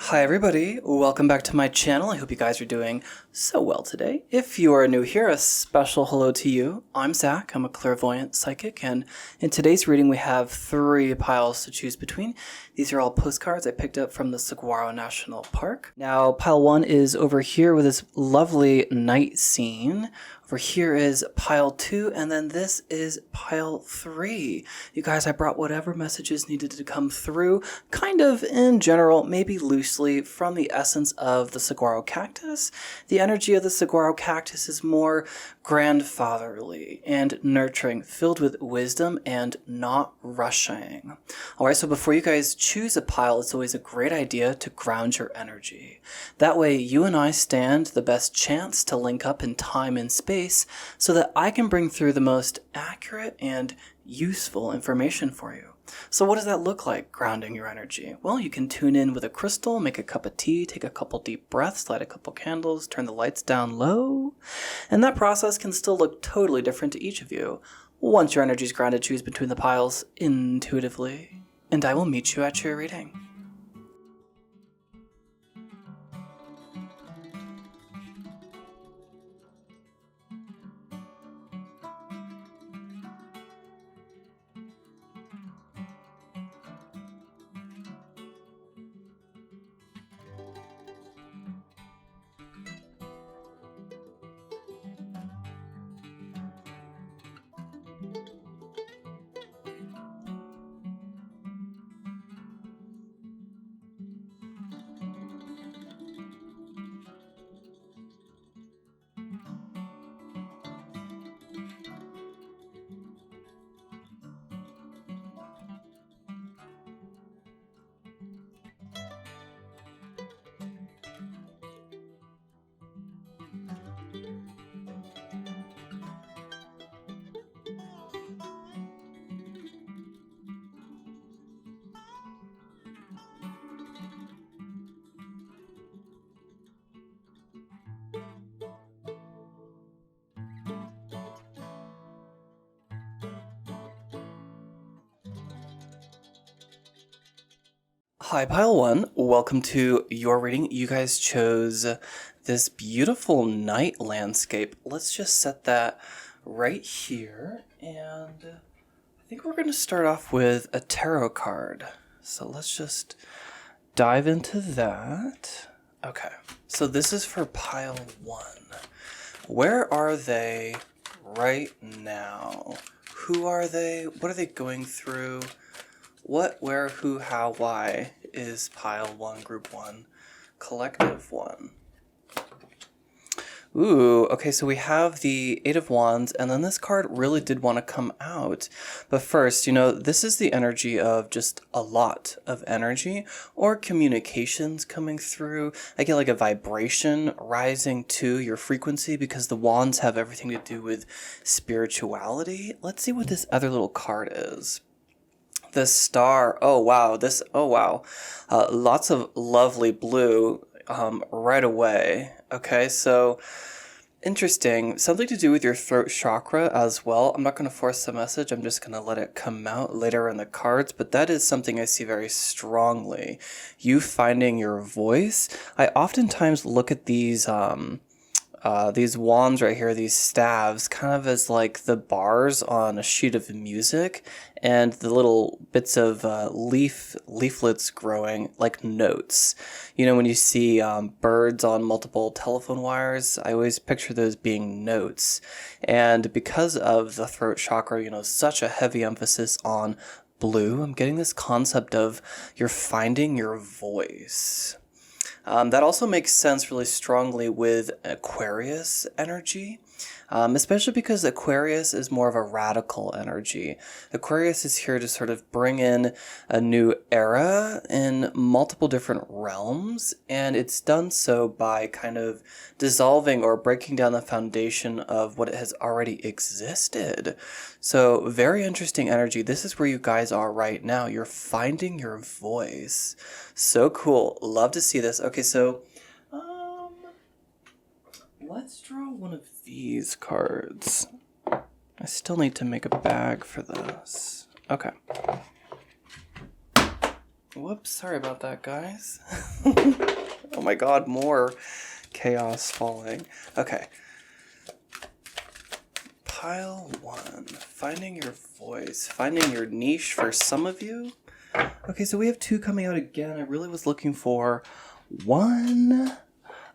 Hi everybody, welcome back to my channel. I hope you guys are doing so well today. If you are new here, a special hello to you. I'm Zach, I'm a clairvoyant psychic, and in today's reading we have 3 piles to choose between. These are all postcards I picked up from the Saguaro National Park. Now pile 1 is over here with this lovely night scene. Over here is pile 2, and then this is pile 3. You guys, I brought whatever messages needed to come through, kind of in general, maybe loosely, from the essence of the saguaro cactus. The energy of the saguaro cactus is more grandfatherly and nurturing, filled with wisdom and not rushing. Alright, so before you guys choose a pile, it's always a great idea to ground your energy. That way, you and I stand the best chance to link up in time and space so that I can bring through the most accurate and useful information for you. So what does that look like, grounding your energy? Well, you can tune in with a crystal, make a cup of tea, take a couple deep breaths, light a couple candles, turn the lights down low, and that process can still look totally different to each of you. Once your energy is grounded, choose between the piles intuitively, and I will meet you at your reading. Hi, pile 1. Welcome to your reading. You guys chose this beautiful night landscape. Let's just set that right here. And I think we're going to start off with a tarot card. So let's just dive into that. Okay, so this is for pile 1. Where are they right now? Who are they? What are they going through? What, where, who, how, why is pile 1, group 1, collective 1? Ooh, okay, so we have the 8 of Wands, and then this card really did want to come out. But first, this is the energy of just a lot of energy or communications coming through. I get like a vibration rising to your frequency because the Wands have everything to do with spirituality. Let's see what this other little card is. The star. Oh wow. Lots of lovely blue right away. Okay, so interesting. Something to do with your throat chakra as well. I'm not going to force the message. I'm just going to let it come out later in the cards, but that is something I see very strongly. You finding your voice. I oftentimes look at these wands right here, these staves, kind of as like the bars on a sheet of music, and the little bits of leaflets growing like notes. When you see birds on multiple telephone wires, I always picture those being notes. And because of the throat chakra, such a heavy emphasis on blue, I'm getting this concept of you're finding your voice. That also makes sense really strongly with Aquarius energy, especially because Aquarius is more of a radical energy. Aquarius is here to sort of bring in a new era in multiple different realms, and it's done so by kind of dissolving or breaking down the foundation of what has already existed. So very interesting energy. This is where you guys are right now. You're finding your voice. So cool. Love to see this. Okay, so let's draw one of these cards. I still need to make a bag for this. Okay. Whoops, sorry about that, guys. Oh my god, more chaos falling. Okay. Pile 1. Finding your voice. Finding your niche for some of you. Okay, so we have 2 coming out again. I really was looking for 1.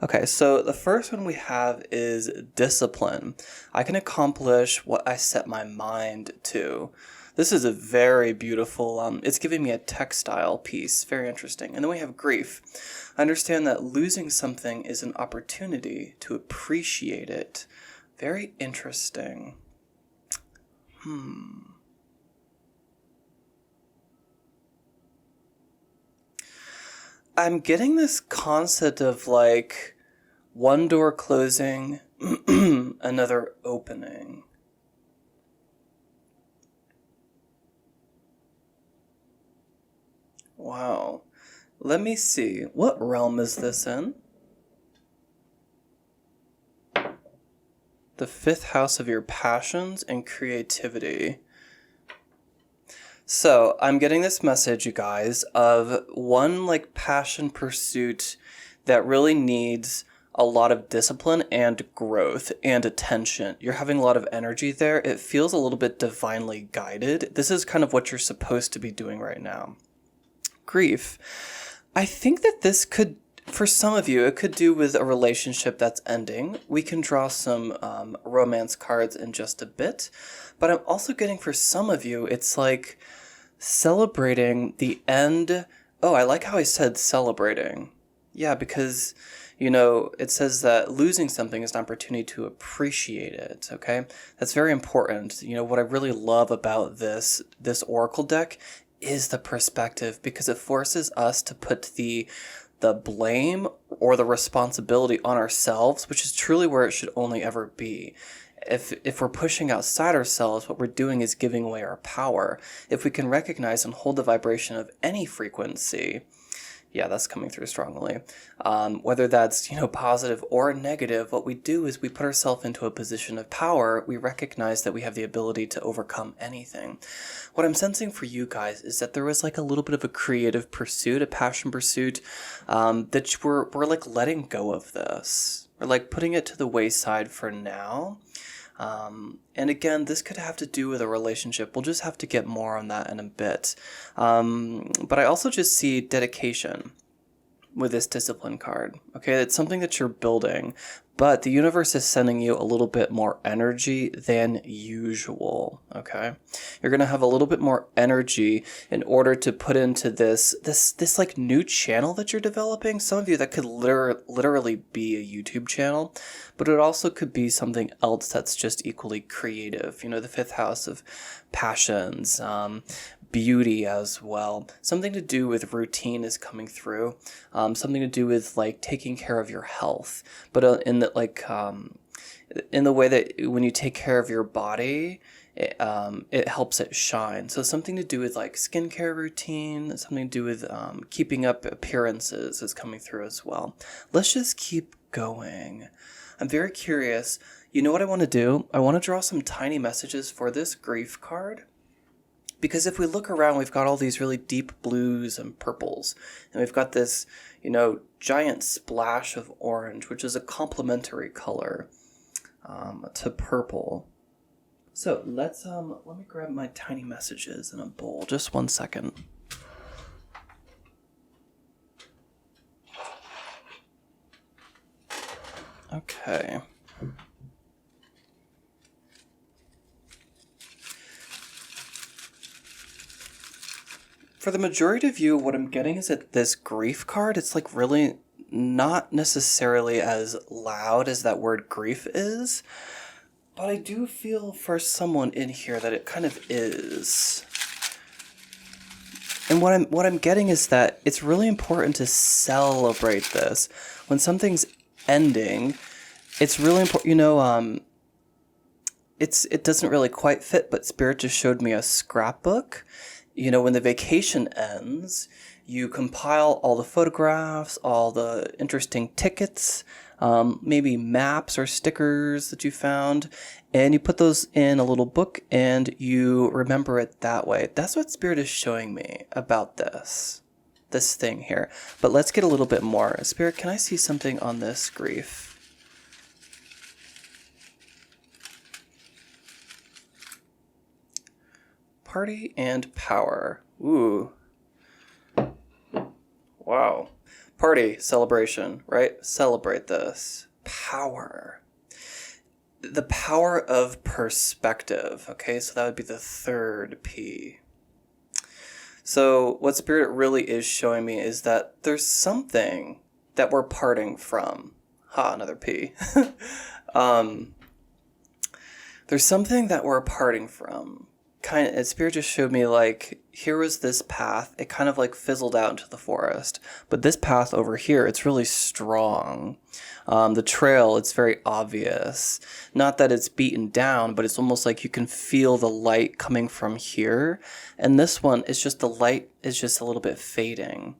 Okay, so the first one we have is discipline. I can accomplish what I set my mind to. This is a very beautiful, it's giving me a textile piece. Very interesting. And then we have grief. I understand that losing something is an opportunity to appreciate it. Very interesting. I'm getting this concept of like one door closing, another opening. Wow. Let me see. What realm is this in? The 5th house of your passions and creativity. So I'm getting this message, you guys, of one like passion pursuit that really needs a lot of discipline and growth and attention. You're having a lot of energy there. It feels a little bit divinely guided. This is kind of what you're supposed to be doing right now. Grief. I think that this could, for some of you, it could do with a relationship that's ending. We can draw some romance cards in just a bit. But I'm also getting for some of you, it's like celebrating the end. Oh, I like how I said celebrating. Yeah, because, you know, it says that losing something is an opportunity to appreciate it, okay? That's very important. You know, what I really love about this oracle deck is the perspective, because it forces us to put the blame or the responsibility on ourselves, which is truly where it should only ever be. If we're pushing outside ourselves, what we're doing is giving away our power. If we can recognize and hold the vibration of any frequency, yeah, that's coming through strongly. Whether that's, you know, positive or negative, what we do is we put ourselves into a position of power. We recognize that we have the ability to overcome anything. What I'm sensing for you guys is that there was like a little bit of a creative pursuit, a passion pursuit, that we're like letting go of this. We're like putting it to the wayside for now. And again, this could have to do with a relationship. We'll just have to get more on that in a bit. But I also just see dedication with this discipline card. Okay, it's something that you're building, but the universe is sending you a little bit more energy than usual. Okay, you're gonna have a little bit more energy in order to put into this like new channel that you're developing. Some of you, that could literally be a YouTube channel, but it also could be something else that's just equally creative. You know, the 5th house of passions, beauty as well. Something to do with routine is coming through. Something to do with like taking care of your health, but in the in the way that when you take care of your body, it helps it shine. So something to do with like skincare routine, something to do with keeping up appearances is coming through as well. Let's just keep going. I'm very curious. You know what I want to do? I want to draw some tiny messages for this grief card. Because if we look around, we've got all these really deep blues and purples. And we've got this, you know, giant splash of orange, which is a complementary color to purple. So let me grab my tiny messages in a bowl. Just 1 second. Okay. For the majority of you, what I'm getting is that this grief card, it's like really not necessarily as loud as that word grief is, but I do feel for someone in here that it kind of is. And what I'm getting is that it's really important to celebrate this. When something's ending, it's really important, you know, it doesn't really quite fit, but Spirit just showed me a scrapbook. You know, when the vacation ends, you compile all the photographs, all the interesting tickets, maybe maps or stickers that you found, and you put those in a little book and you remember it that way. That's what Spirit is showing me about this. this thing here. But let's get a little bit more. Spirit, can I see something on this grief? Party and power. Ooh. Wow. Party, celebration, right? Celebrate this. Power. The power of perspective. Okay, so that would be the third P. So what Spirit really is showing me is that there's something that we're parting from. Another P. There's something that we're parting from. Spirit just showed me like, here was this path. It kind of like fizzled out into the forest. But this path over here, it's really strong. The trail, it's very obvious. Not that it's beaten down, but it's almost like you can feel the light coming from here. And this one is just the light is just a little bit fading.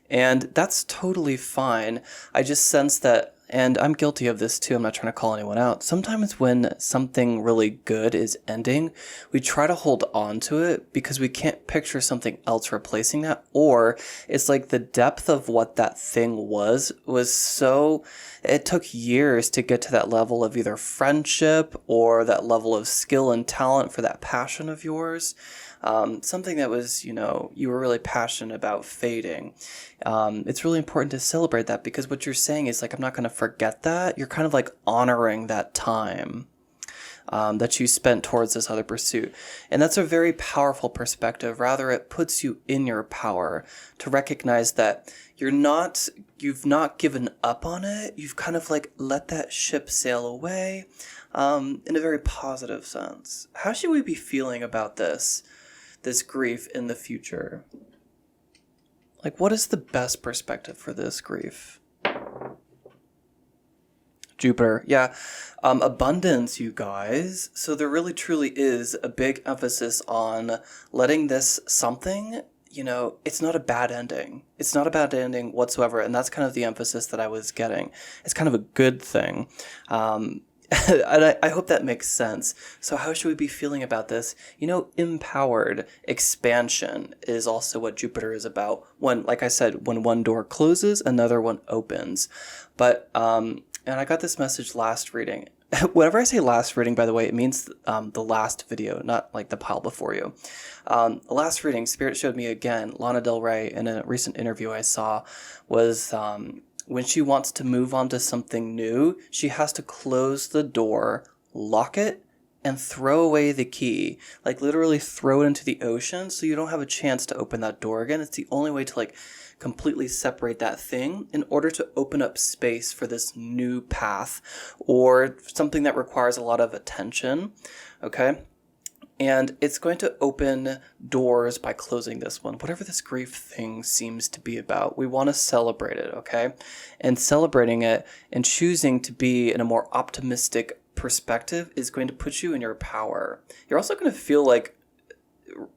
And that's totally fine. I just sense that, and I'm guilty of this too, I'm not trying to call anyone out. Sometimes when something really good is ending, we try to hold on to it because we can't picture something else replacing that. Or it's like the depth of what that thing was so, it took years to get to that level of either friendship or that level of skill and talent for that passion of yours. Something that was, you were really passionate about fading. It's really important to celebrate that because what you're saying is like, I'm not going to forget that. You're kind of like honoring that time that you spent towards this other pursuit. And that's a very powerful perspective. Rather, it puts you in your power to recognize that you've not given up on it. You've kind of like let that ship sail away in a very positive sense. How should we be feeling about this grief in the future? Like, what is the best perspective for this grief? Jupiter. Yeah. Abundance, you guys. So there really truly is a big emphasis on letting this something, it's not a bad ending. It's not a bad ending whatsoever. And that's kind of the emphasis that I was getting. It's kind of a good thing. And I hope that makes sense. So how should we be feeling about this? Empowered expansion is also what Jupiter is about. When, like I said, when one door closes, another one opens. But, and I got this message last reading. Whenever I say last reading, by the way, it means the last video, not like the pile before you. Last reading, Spirit showed me again, Lana Del Rey in a recent interview I saw was... when she wants to move on to something new, she has to close the door, lock it, and throw away the key. Like literally throw it into the ocean so you don't have a chance to open that door again. It's the only way to like completely separate that thing in order to open up space for this new path or something that requires a lot of attention. Okay? And it's going to open doors by closing this one. Whatever this grief thing seems to be about, we want to celebrate it, okay? And celebrating it and choosing to be in a more optimistic perspective is going to put you in your power. You're also going to feel like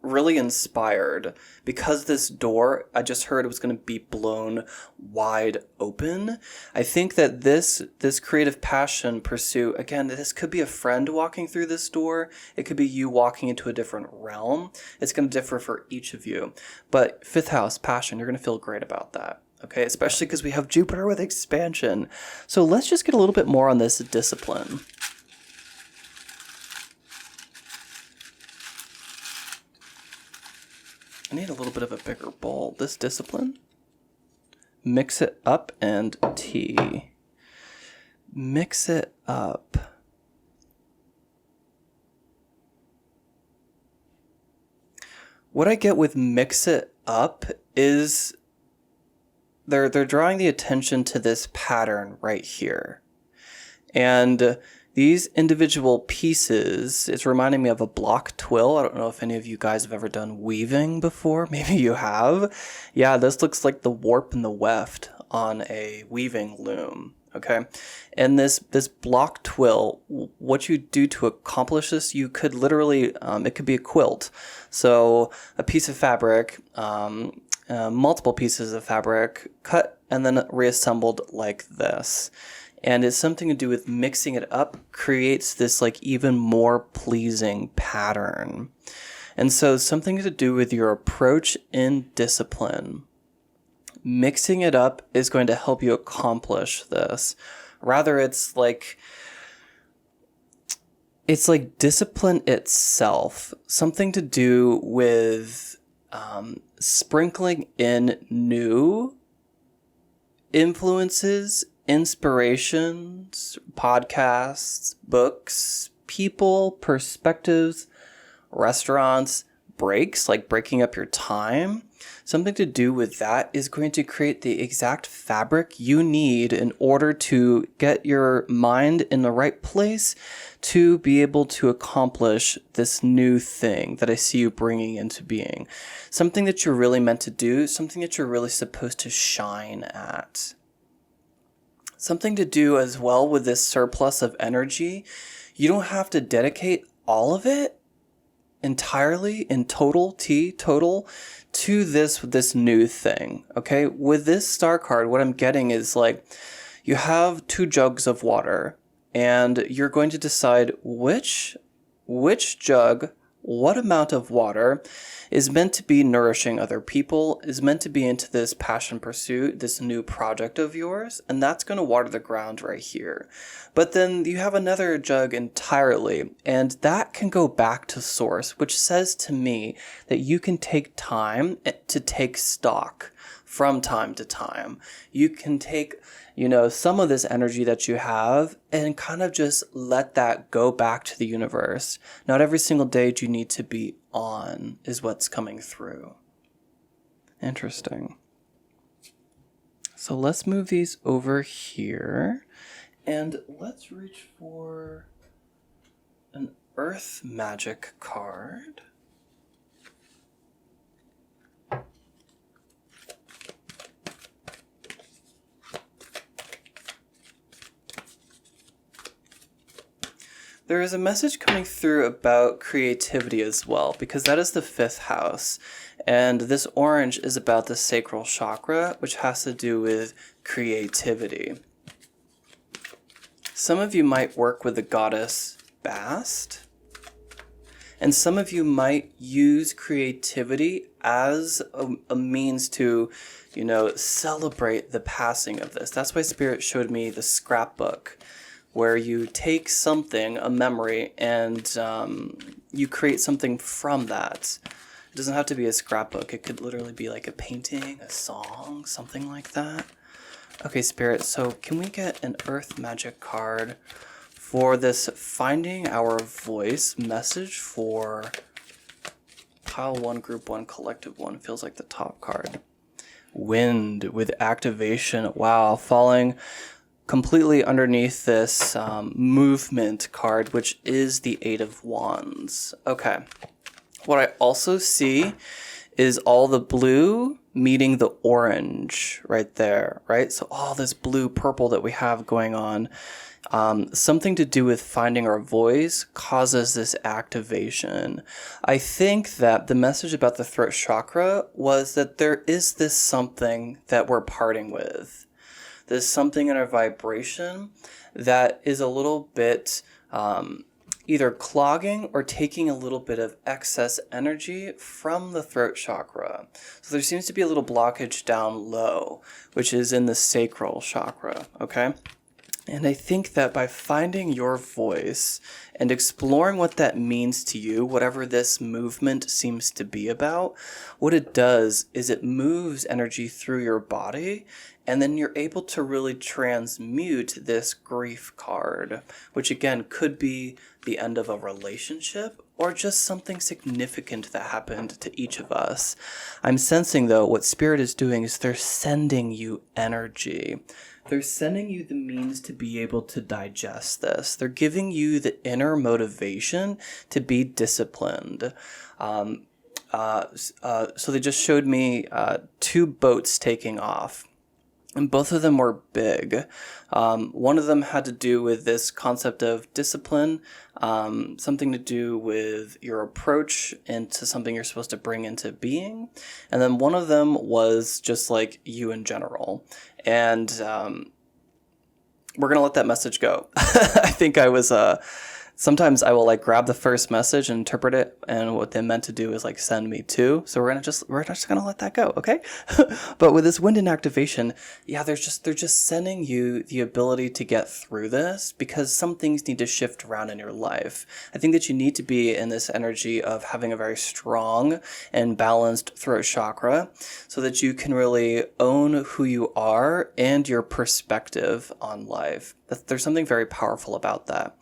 really inspired because this door, I just heard it was going to be blown wide open. I think that this creative passion pursuit, again, this could be a friend walking through this door. It could be you walking into a different realm. It's going to differ for each of you. But fifth house, passion, you're going to feel great about that. Okay, especially because we have Jupiter with expansion. So let's just get a little bit more on this discipline. I need a little bit of a bigger bowl. This discipline. Mix it up and tea. Mix it up. What I get with mix it up is they're drawing the attention to this pattern right here. And these individual pieces, it's reminding me of a block twill. I don't know if any of you guys have ever done weaving before. Maybe you have. Yeah, this looks like the warp and the weft on a weaving loom. Okay. And this block twill, what you do to accomplish this, you could literally, it could be a quilt. So a piece of fabric, multiple pieces of fabric, cut and then reassembled like this. And it's something to do with mixing it up, creates this like even more pleasing pattern. And so something to do with your approach in discipline. mixing it up is going to help you accomplish this. Rather, it's like discipline itself, something to do with sprinkling in new influences, inspirations, podcasts, books, people, perspectives, restaurants, breaks, like breaking up your time. Something to do with that is going to create the exact fabric you need in order to get your mind in the right place to be able to accomplish this new thing that I see you bringing into being. Something that you're really meant to do, something that you're really supposed to shine at. Something to do as well with this surplus of energy. You don't have to dedicate all of it entirely in total to this new thing. Okay, with this star card, what I'm getting is like you have 2 jugs of water and you're going to decide which jug, what amount of water is meant to be nourishing other people, is meant to be into this passion pursuit, this new project of yours, and that's going to water the ground right here. But then you have another jug entirely, and that can go back to source, which says to me that you can take time to take stock from time to time. You can take, some of this energy that you have and kind of just let that go back to the universe. Not every single day do you need to be on, is what's coming through. Interesting. So let's move these over here and let's reach for an Earth Magic card. There is a message coming through about creativity as well, because that is the 5th house. And this orange is about the sacral chakra, which has to do with creativity. Some of you might work with the goddess Bast. And some of you might use creativity as a means to, celebrate the passing of this. That's why Spirit showed me the scrapbook, where you take something, a memory, and you create something from that. It doesn't have to be a scrapbook. It could literally be like a painting, a song, something like that. Okay, Spirit, so can we get an Earth Magic card for this Finding Our Voice message for Pile 1, Group 1, Collective 1? Feels like the top card. Wind with activation. Wow, falling completely underneath this movement card, which is the 8 of Wands. Okay. What I also see is all the blue meeting the orange right there, right? So all this blue purple that we have going on, something to do with finding our voice causes this activation. I think that the message about the throat chakra was that there is this something that we're parting with. There's something in our vibration that is a little bit either clogging or taking a little bit of excess energy from the throat chakra. So there seems to be a little blockage down low, which is in the sacral chakra, okay? And I think that by finding your voice and exploring what that means to you, whatever this movement seems to be about, what it does is it moves energy through your body, and then you're able to really transmute this grief card, which again could be the end of a relationship or just something significant that happened to each of us. I'm sensing, though, what Spirit is doing is they're sending you energy. They're sending you the means to be able to digest this. They're giving you the inner motivation to be disciplined. So they just showed me 2 boats taking off. And both of them were big. One of them had to do with this concept of discipline, something to do with your approach into something you're supposed to bring into being. And then one of them was just like you in general. And we're going to let that message go. I think I was Sometimes I will like grab the first message and interpret it, and what they meant to do is like send me to. So we're just gonna let that go, okay? But with this wind in activation, yeah, they're just sending you the ability to get through this because some things need to shift around in your life. I think that you need to be in this energy of having a very strong and balanced throat chakra so that you can really own who you are and your perspective on life. There's something very powerful about that.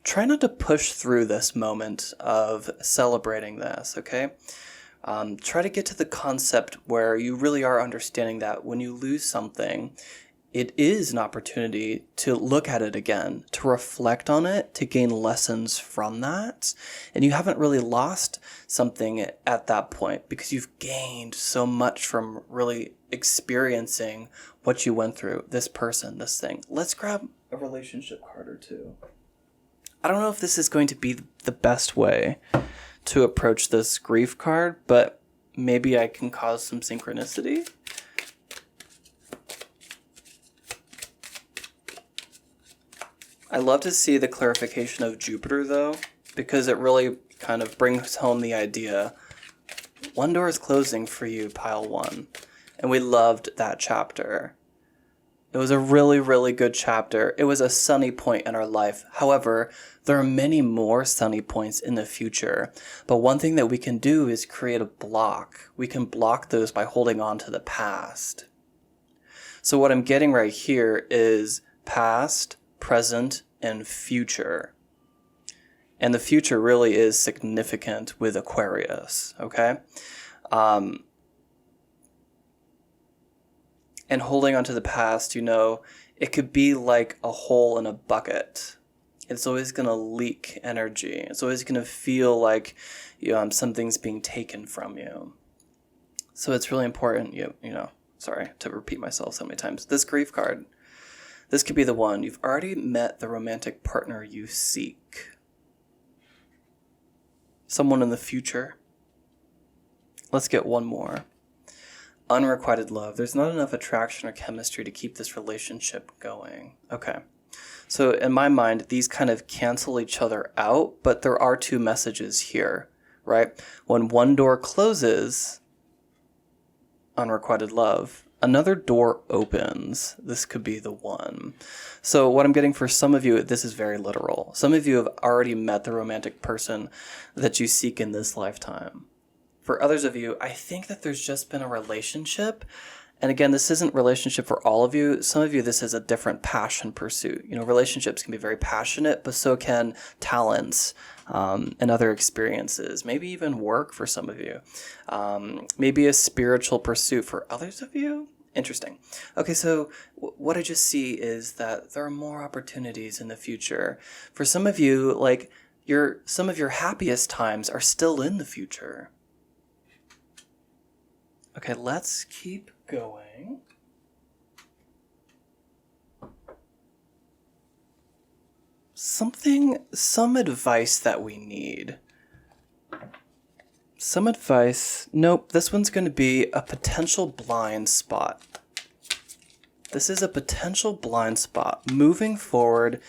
Try not to push through this moment of celebrating this, okay? Try to get to the concept where you really are understanding that when you lose something, it is an opportunity to look at it again, to reflect on it, to gain lessons from that. And you haven't really lost something at that point because you've gained so much from really experiencing what you went through, this person, this thing. Let's grab a relationship card or two. I don't know if this is going to be the best way to approach this grief card, but maybe I can cause some synchronicity. I love to see the clarification of Jupiter, though, because it really kind of brings home the idea. One door is closing for you, pile one. And we loved that chapter. It was a really, really good chapter. It was a sunny point in our life. However, there are many more sunny points in the future. But one thing that we can do is create a block. We can block those by holding on to the past. So what I'm getting right here is past, present, and future. And the future really is significant with Aquarius, okay? And holding on to the past, it could be like a hole in a bucket. It's always going to leak energy. It's always going to feel like something's being taken from you. So it's really important, sorry to repeat myself so many times. This grief card, this could be the one. You've already met the romantic partner you seek. Someone in the future. Let's get one more. Unrequited love. There's not enough attraction or chemistry to keep this relationship going. Okay. So in my mind, these kind of cancel each other out, but there are two messages here, right? When one door closes, unrequited love, another door opens. This could be the one. So what I'm getting for some of you, this is very literal. Some of you have already met the romantic person that you seek in this lifetime. For others of you, I think that there's just been a relationship. And again, this isn't relationship for all of you. Some of you, this is a different passion pursuit. Relationships can be very passionate, but so can talents and other experiences. Maybe even work for some of you. Maybe a spiritual pursuit for others of you. Interesting. Okay, so what I just see is that there are more opportunities in the future. For some of you, like some of your happiest times are still in the future. Okay, let's keep going. Some advice that we need. Some advice. Nope, this one's going to be a potential blind spot. This is a potential blind spot. Moving forward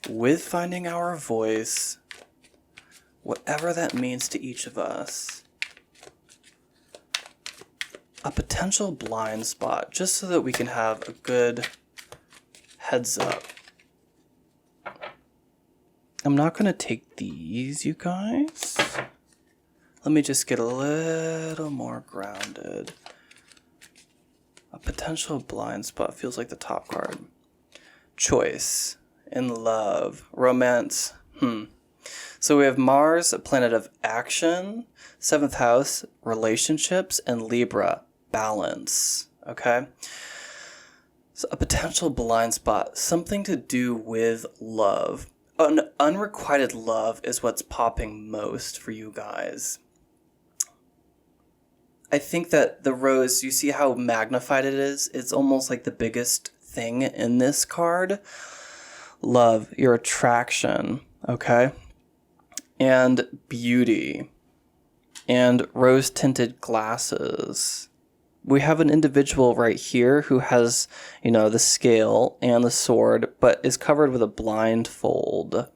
with finding our voice, whatever that means to each of us. A potential blind spot, just so that we can have a good heads up. I'm not going to take these, you guys. Let me just get a little more grounded. A potential blind spot feels like the top card. Choice, in love, romance. So we have Mars, a planet of action, 7th house, relationships, and Libra, balance, okay? So a potential blind spot, something to do with love. Unrequited love is what's popping most for you guys. I think that the rose, you see how magnified it is? It's almost like the biggest thing in this card. Love, your attraction, okay? And beauty. And rose-tinted glasses. We have an individual right here who has, the scale and the sword, but is covered with a blindfold.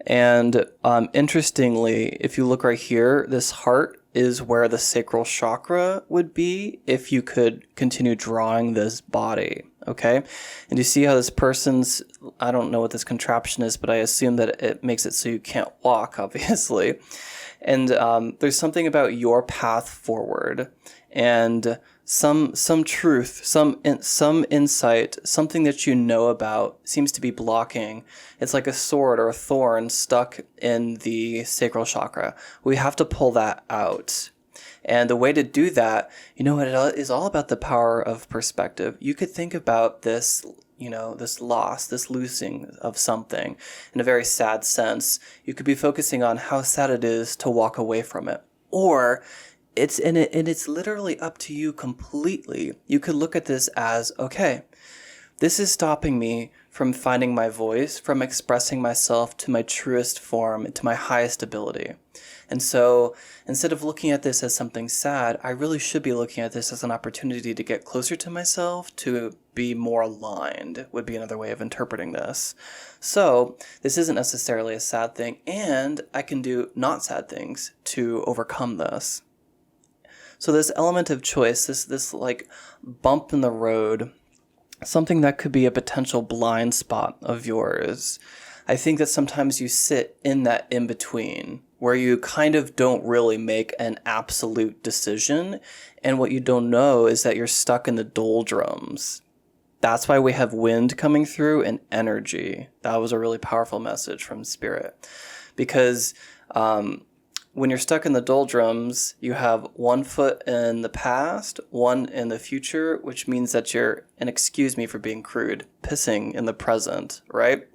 And interestingly, if you look right here, this heart is where the sacral chakra would be if you could continue drawing this body, okay? And you see how this person's, I don't know what this contraption is, but I assume that it makes it so you can't walk, obviously. And there's something about your path forward and some truth, some insight, something that you know about seems to be blocking. It's like a sword or a thorn stuck in the sacral chakra. We have to pull that out. And the way to do that, it is all about the power of perspective. You could think about this, this loss, this losing of something in a very sad sense. You could be focusing on how sad it is to walk away from it. Or it's literally up to you completely. You could look at this as, okay, this is stopping me from finding my voice, from expressing myself to my truest form, to my highest ability. And so instead of looking at this as something sad, I really should be looking at this as an opportunity to get closer to myself, to be more aligned, would be another way of interpreting this. So this isn't necessarily a sad thing, and I can do not sad things to overcome this. So this element of choice, this like bump in the road, something that could be a potential blind spot of yours. I think that sometimes you sit in that in-between where you kind of don't really make an absolute decision, and what you don't know is that you're stuck in the doldrums. That's why we have wind coming through and energy. That was a really powerful message from Spirit. Because when you're stuck in the doldrums, you have one foot in the past, one in the future, which means that you're, and excuse me for being crude, pissing in the present, right?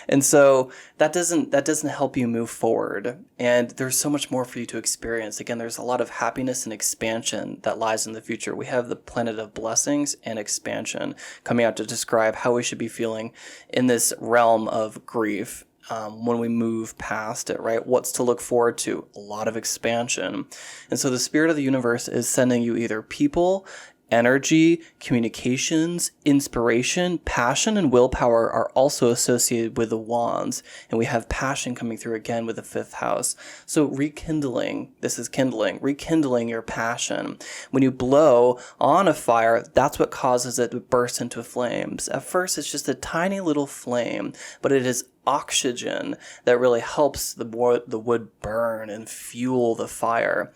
And so that doesn't help you move forward. And there's so much more for you to experience. Again, there's a lot of happiness and expansion that lies in the future. We have the planet of blessings and expansion coming out to describe how we should be feeling in this realm of grief. When we move past it, right? What's to look forward to? A lot of expansion. And so the spirit of the universe is sending you either people, energy, communications, inspiration, passion, and willpower are also associated with the wands. And we have passion coming through again with the 5th house. So rekindling, this is kindling, rekindling your passion. When you blow on a fire, that's what causes it to burst into flames. At first, it's just a tiny little flame, but it is oxygen that really helps the wood burn and fuel the fire.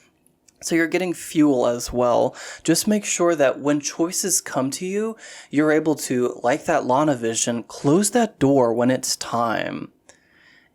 So you're getting fuel as well. Just make sure that when choices come to you, you're able to, like that Lana vision, close that door when it's time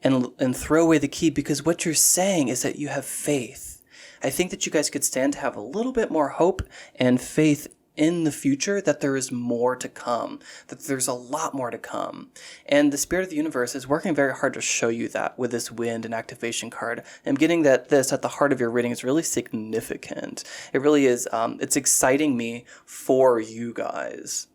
and throw away the key, because what you're saying is that you have faith. I think that you guys could stand to have a little bit more hope and faith in the future, that there is more to come, that there's a lot more to come. And the spirit of the universe is working very hard to show you that with this wind and activation card. I'm getting that this at the heart of your reading is really significant. It really is. It's exciting me for you guys.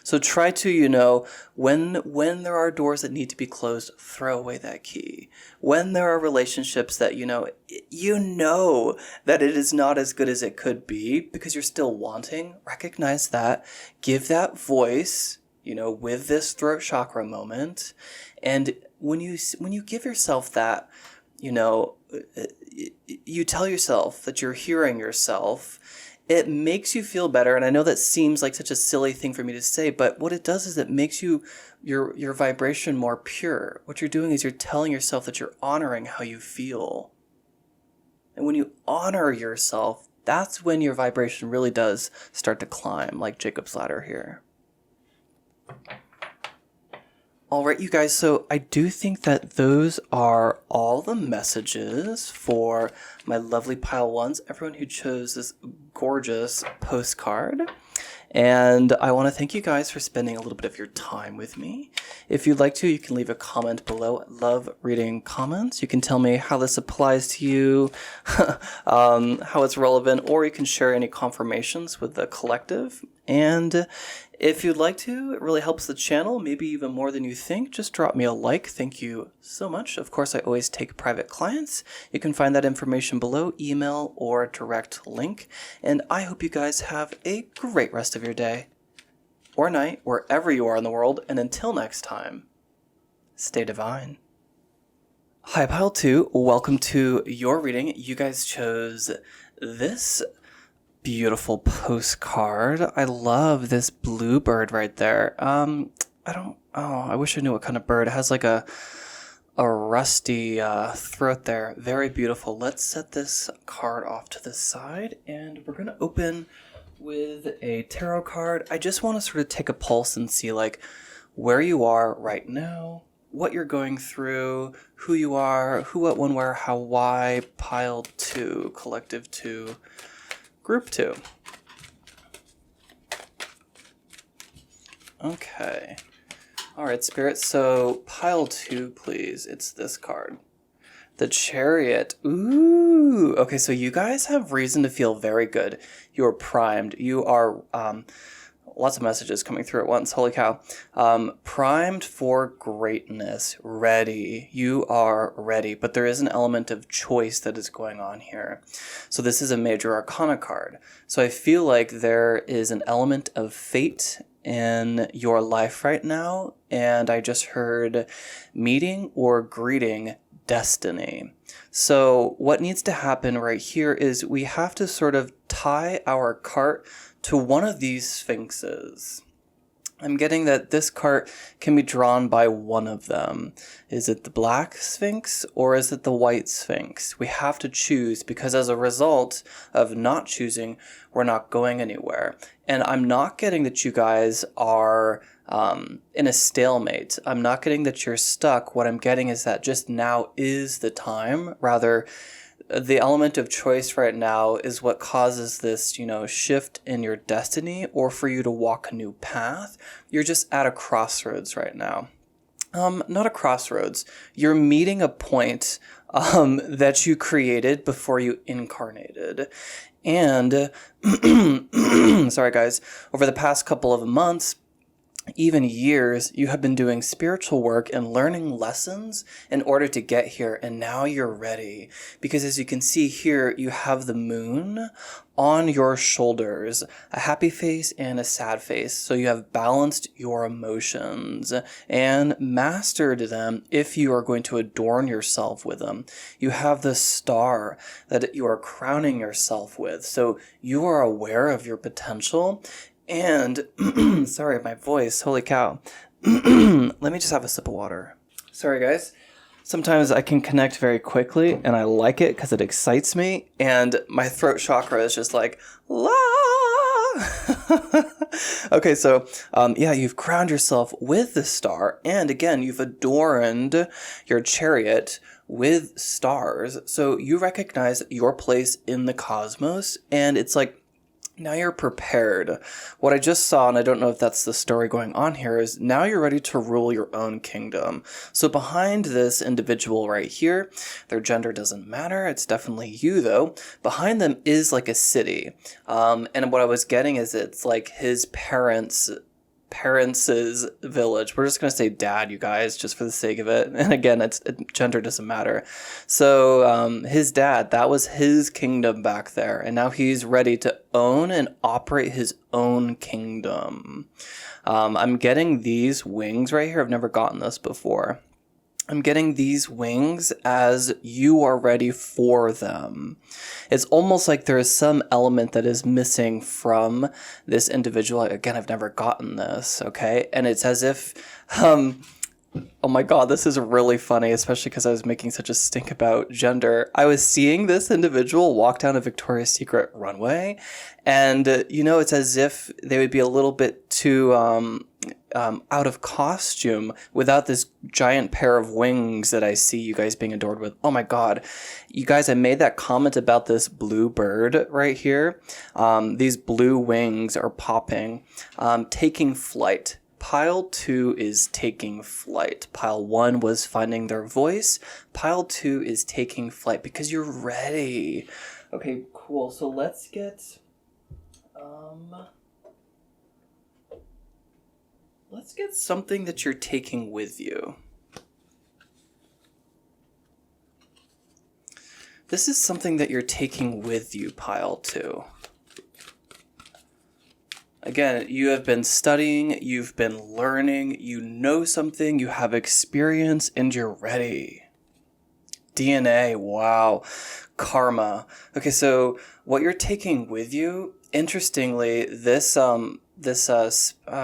So try to, when there are doors that need to be closed, throw away that key. When there are relationships that, you know that it is not as good as it could be because you're still wanting, recognize that, give that voice, with this throat chakra moment. And when you give yourself that, you tell yourself that you're hearing yourself, it makes you feel better. And I know that seems like such a silly thing for me to say, but what it does is it makes your vibration more pure. What you're doing is you're telling yourself that you're honoring how you feel. And when you honor yourself, that's when your vibration really does start to climb, like Jacob's ladder here. All right, you guys, so I do think that those are all the messages for my lovely pile ones, everyone who chose this gorgeous postcard. And I want to thank you guys for spending a little bit of your time with me. If you'd like to, you can leave a comment below. I love reading comments. You can tell me how this applies to you, how it's relevant, or you can share any confirmations with the collective. And if you'd like to, it really helps the channel, maybe even more than you think. Just drop me a like. Thank you so much. Of course, I always take private clients. You can find that information below, email or direct link. And I hope you guys have a great rest of your day or night, wherever you are in the world. And until next time, stay divine. Hi, Pile 2. Welcome to your reading. You guys chose this beautiful postcard. I love this blue bird right there. I wish I knew what kind of bird. It has like a rusty throat there. Very beautiful. Let's set this card off to the side, and we're going to open with a tarot card. I just want to sort of take a pulse and see like where you are right now, what you're going through, who you are, who, what, when, where, how, why. Pile 2, collective 2, group 2. Okay. All right, Spirit. So pile 2, please. It's this card. The Chariot. Ooh. Okay, so you guys have reason to feel very good. You are primed. You are... lots of messages coming through at once. Holy cow. Primed for greatness. Ready. You are ready. But there is an element of choice that is going on here. So this is a major arcana card. So I feel like there is an element of fate in your life right now. And I just heard meeting or greeting destiny. So what needs to happen right here is we have to sort of tie our cart to one of these sphinxes. I'm getting that this cart can be drawn by one of them. Is it the black sphinx or is it the white sphinx? We have to choose, because as a result of not choosing, we're not going anywhere. And I'm not getting that you guys are in a stalemate. I'm not getting that you're stuck. What I'm getting is that just now is the time. Rather, the element of choice right now is what causes this, shift in your destiny, or for you to walk a new path. You're just at a crossroads right now. Not a crossroads. You're meeting a point that you created before you incarnated. And, sorry guys, over the past couple of months, even years, you have been doing spiritual work and learning lessons in order to get here, and now you're ready. Because as you can see here, you have the moon on your shoulders, a happy face and a sad face. So you have balanced your emotions and mastered them if you are going to adorn yourself with them. You have the star that you are crowning yourself with. So you are aware of your potential. And, sorry, my voice, holy cow. Let me just have a sip of water. Sorry, guys. Sometimes I can connect very quickly, and I like it because it excites me, and my throat chakra is just like, la. Okay, so, you've crowned yourself with the star, and again, you've adorned your chariot with stars, so you recognize your place in the cosmos, and it's like, now you're prepared. What I just saw, and I don't know if that's the story going on here, is now you're ready to rule your own kingdom. So behind this individual right here, their gender doesn't matter. It's definitely you, though. Behind them is like a city. And what I was getting is it's like his parents' village. We're just going to say dad, you guys, just for the sake of it. And again, gender doesn't matter. So his dad, that was his kingdom back there. And now he's ready to own and operate his own kingdom. I'm getting these wings right here. I've never gotten this before. I'm getting these wings as you are ready for them. It's almost like there is some element that is missing from this individual. Again, I've never gotten this, okay? And it's as if, oh my God, this is really funny, especially because I was making such a stink about gender. I was seeing this individual walk down a Victoria's Secret runway, and, it's as if they would be a little bit too out of costume without this giant pair of wings that I see you guys being adored with. Oh my God. You guys, I made that comment about this blue bird right here. These blue wings are popping, taking flight. Pile 2 is taking flight. Pile 1 was finding their voice. Pile 2 is taking flight because you're ready. Okay, cool. So let's get... let's get something that you're taking with you. This is something that you're taking with you, Pile 2. Again, you have been studying, you've been learning, you know something, you have experience, and you're ready. DNA, wow. Karma. Okay, so what you're taking with you, interestingly, I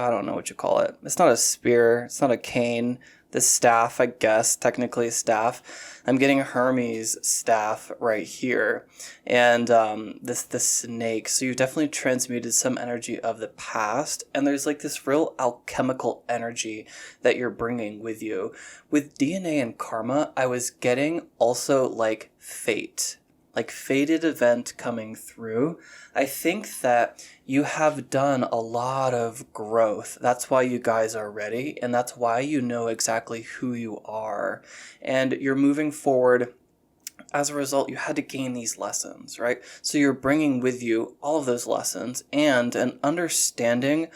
don't know what you call it. It's not a spear, it's not a cane. This staff, I guess, technically a staff. I'm getting Hermes' staff right here. And this snake. So you've definitely transmuted some energy of the past. And there's like this real alchemical energy that you're bringing with you. With DNA and karma, I was getting also like fate. Like fated event coming through. I think that you have done a lot of growth. That's why you guys are ready, and that's why you know exactly who you are. And you're moving forward. As a result, you had to gain these lessons, right? So you're bringing with you all of those lessons and an understanding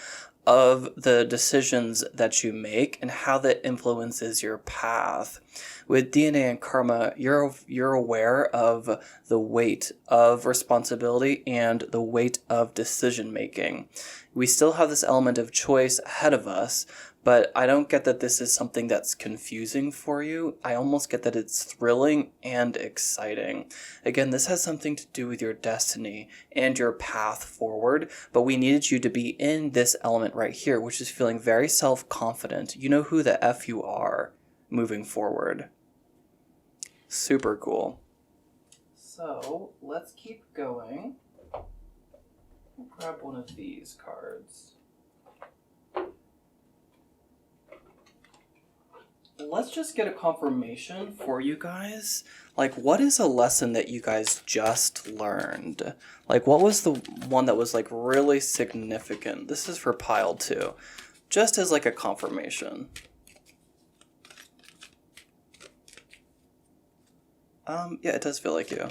of the decisions that you make and how that influences your path. With DNA and karma, you're aware of the weight of responsibility and the weight of decision making. We still have this element of choice ahead of us, but I don't get that this is something that's confusing for you. I almost get that it's thrilling and exciting. Again, this has something to do with your destiny and your path forward, but we needed you to be in this element right here, which is feeling very self-confident. You know who the F you are moving forward. Super cool. So let's keep going. I'll grab one of these cards. Let's just get a confirmation for you guys. Like, what is a lesson that you guys just learned? Like, what was the one that was, like, really significant? This is for pile 2. Just as, like, a confirmation. Yeah, it does feel like you.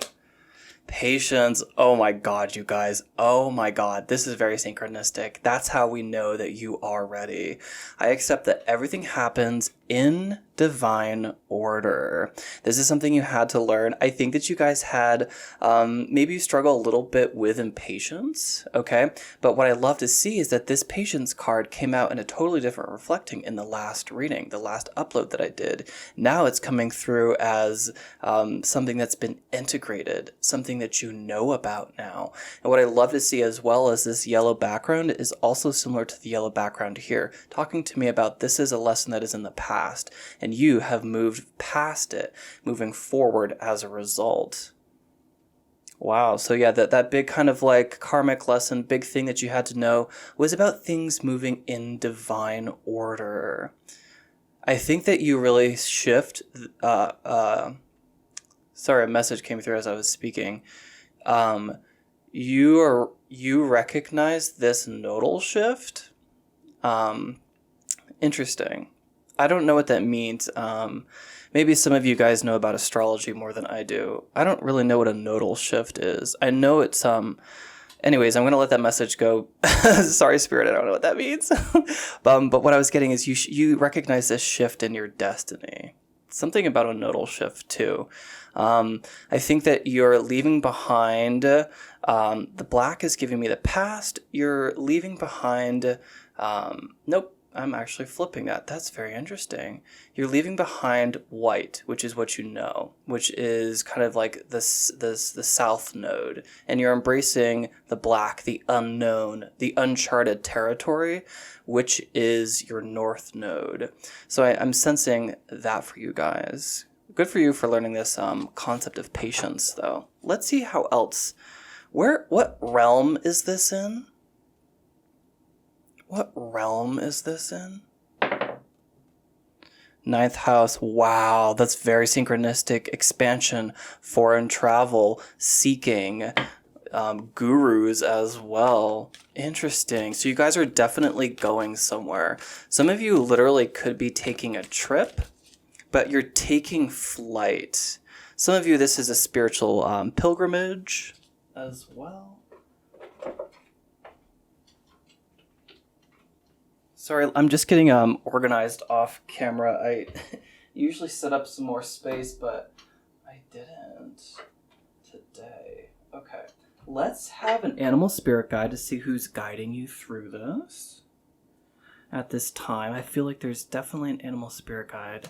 Patience. Oh my God, you guys. Oh my God. This is very synchronistic. That's how we know that you are ready. I accept that everything happens in divine order. This is something you had to learn. I think that you guys had, maybe you struggle a little bit with impatience, okay? But what I love to see is that this patience card came out in a totally different reflecting in the last reading, the last upload that I did. Now it's coming through as something that's been integrated, something that you know about now. And what I love to see as well as this yellow background is also similar to the yellow background here, talking to me about this is a lesson that is in the past, and you have moved past it, moving forward as a result. Wow. So yeah, that big kind of like karmic lesson, big thing that you had to know was about things moving in divine order. I think that you really shift, sorry, a message came through as I was speaking. You recognize this nodal shift. Interesting. I don't know what that means. Maybe some of you guys know about astrology more than I do. I don't really know what a nodal shift is. I know it's anyways, I'm going to let that message go. Sorry, Spirit, I don't know what that means. But what I was getting is you recognize this shift in your destiny. Something about a nodal shift too. I think that you're leaving behind, the black is giving me the past. You're leaving behind, nope. I'm actually flipping that. That's very interesting. You're leaving behind white, which is what you know, which is kind of like the south node. And you're embracing the black, the unknown, the uncharted territory, which is your north node. So I'm sensing that for you guys. Good for you for learning this concept of patience, though. Let's see how else. What realm is this in? What realm is this in? Ninth house. Wow, that's very synchronistic. Expansion, foreign travel, seeking, gurus as well. Interesting. So you guys are definitely going somewhere. Some of you literally could be taking a trip, but you're taking flight. Some of you, this is a spiritual pilgrimage as well. Sorry, I'm just getting organized off camera. I usually set up some more space, but I didn't today. Okay, let's have an animal spirit guide to see who's guiding you through this at this time. I feel like there's definitely an animal spirit guide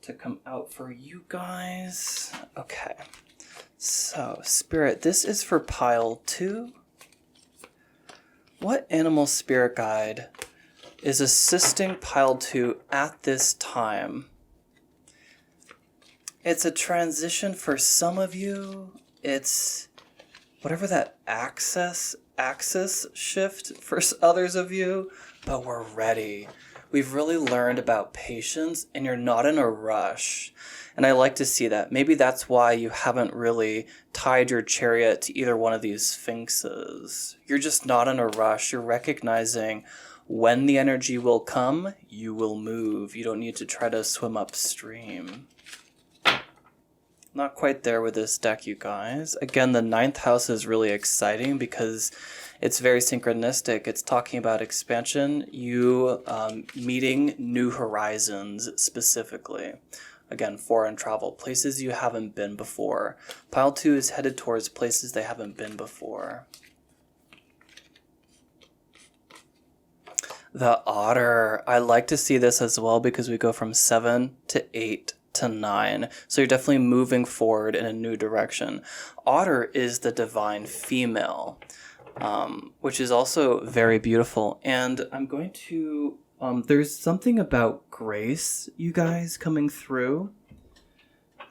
to come out for you guys. Okay. So, Spirit, this is for pile 2. What animal spirit guide is assisting pile 2 at this time? It's a transition for some of you. It's whatever that axis shift for others of you, but we're ready. We've really learned about patience, and you're not in a rush. And I like to see that. Maybe that's why you haven't really tied your chariot to either one of these sphinxes. You're just not in a rush. You're recognizing when the energy will come, you will move. You don't need to try to swim upstream. Not quite there with this deck, you guys. Again, the 9th house is really exciting because it's very synchronistic. It's talking about expansion, you meeting new horizons specifically. Again, foreign travel, places you haven't been before. Pile 2 is headed towards places they haven't been before. The Otter. I like to see this as well because we go from 7 to 8 to 9. So you're definitely moving forward in a new direction. Otter is the divine female, which is also very beautiful. And I'm going to... there's something about grace, you guys, coming through.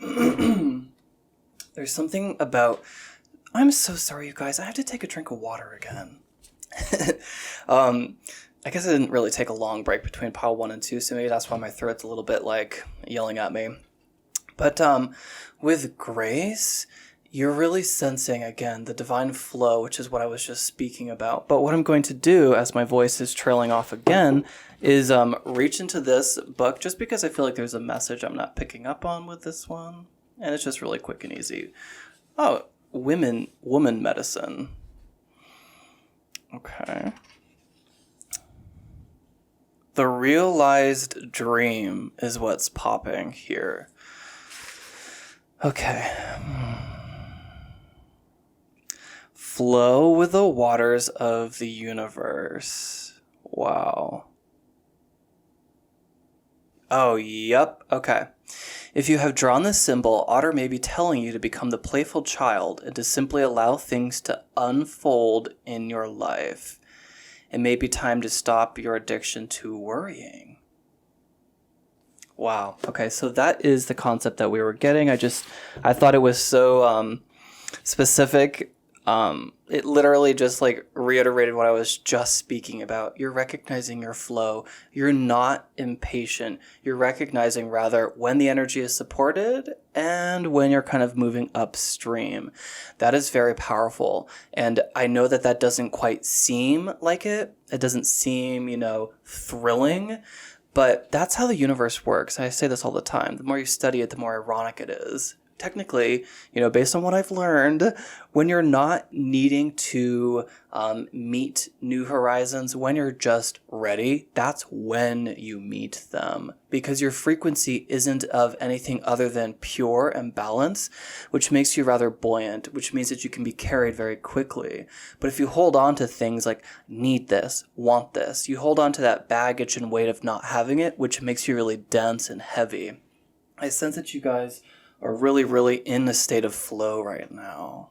There's something about... I'm so sorry, you guys. I have to take a drink of water again. I guess I didn't really take a long break between pile 1 and 2, so maybe that's why my throat's a little bit, like, yelling at me. But with grace, you're really sensing, again, the divine flow, which is what I was just speaking about. But what I'm going to do, as my voice is trailing off again, is reach into this book, just because I feel like there's a message I'm not picking up on with this one. And it's just really quick and easy. Oh, woman medicine. Okay. The realized dream is what's popping here. Okay. Flow with the waters of the universe. Wow. Oh, yep. Okay. If you have drawn this symbol, Otter may be telling you to become the playful child and to simply allow things to unfold in your life. It may be time to stop your addiction to worrying. Wow. Okay, so that is the concept that we were getting. I thought it was so specific. It literally just like reiterated what I was just speaking about. You're recognizing your flow. You're not impatient. You're recognizing rather when the energy is supported and when you're kind of moving upstream. That is very powerful. And I know that that doesn't quite seem like it. It doesn't seem, thrilling. But that's how the universe works. I say this all the time. The more you study it, the more ironic it is. Technically, based on what I've learned, when you're not needing to meet new horizons, when you're just ready, that's when you meet them. Because your frequency isn't of anything other than pure and balance, which makes you rather buoyant, which means that you can be carried very quickly. But if you hold on to things like need this, want this, you hold on to that baggage and weight of not having it, which makes you really dense and heavy. I sense that you guys are really, really in a state of flow right now.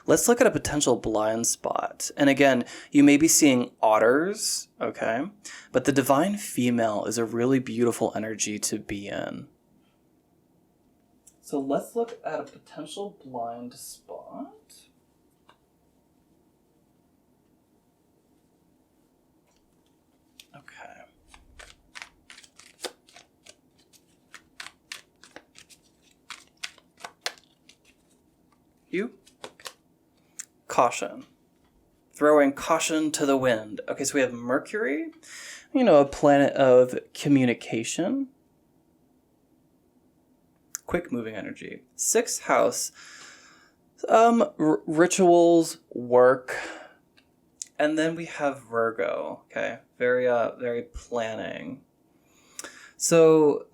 Let's look at a potential blind spot. And again, you may be seeing otters, okay? But the divine female is a really beautiful energy to be in. So let's look at a potential blind spot. Okay. You? Caution. Throwing caution to the wind. Okay, so we have Mercury, a planet of communication. Quick moving energy. 6th house. Rituals, work. And then we have Virgo. Okay, very planning. So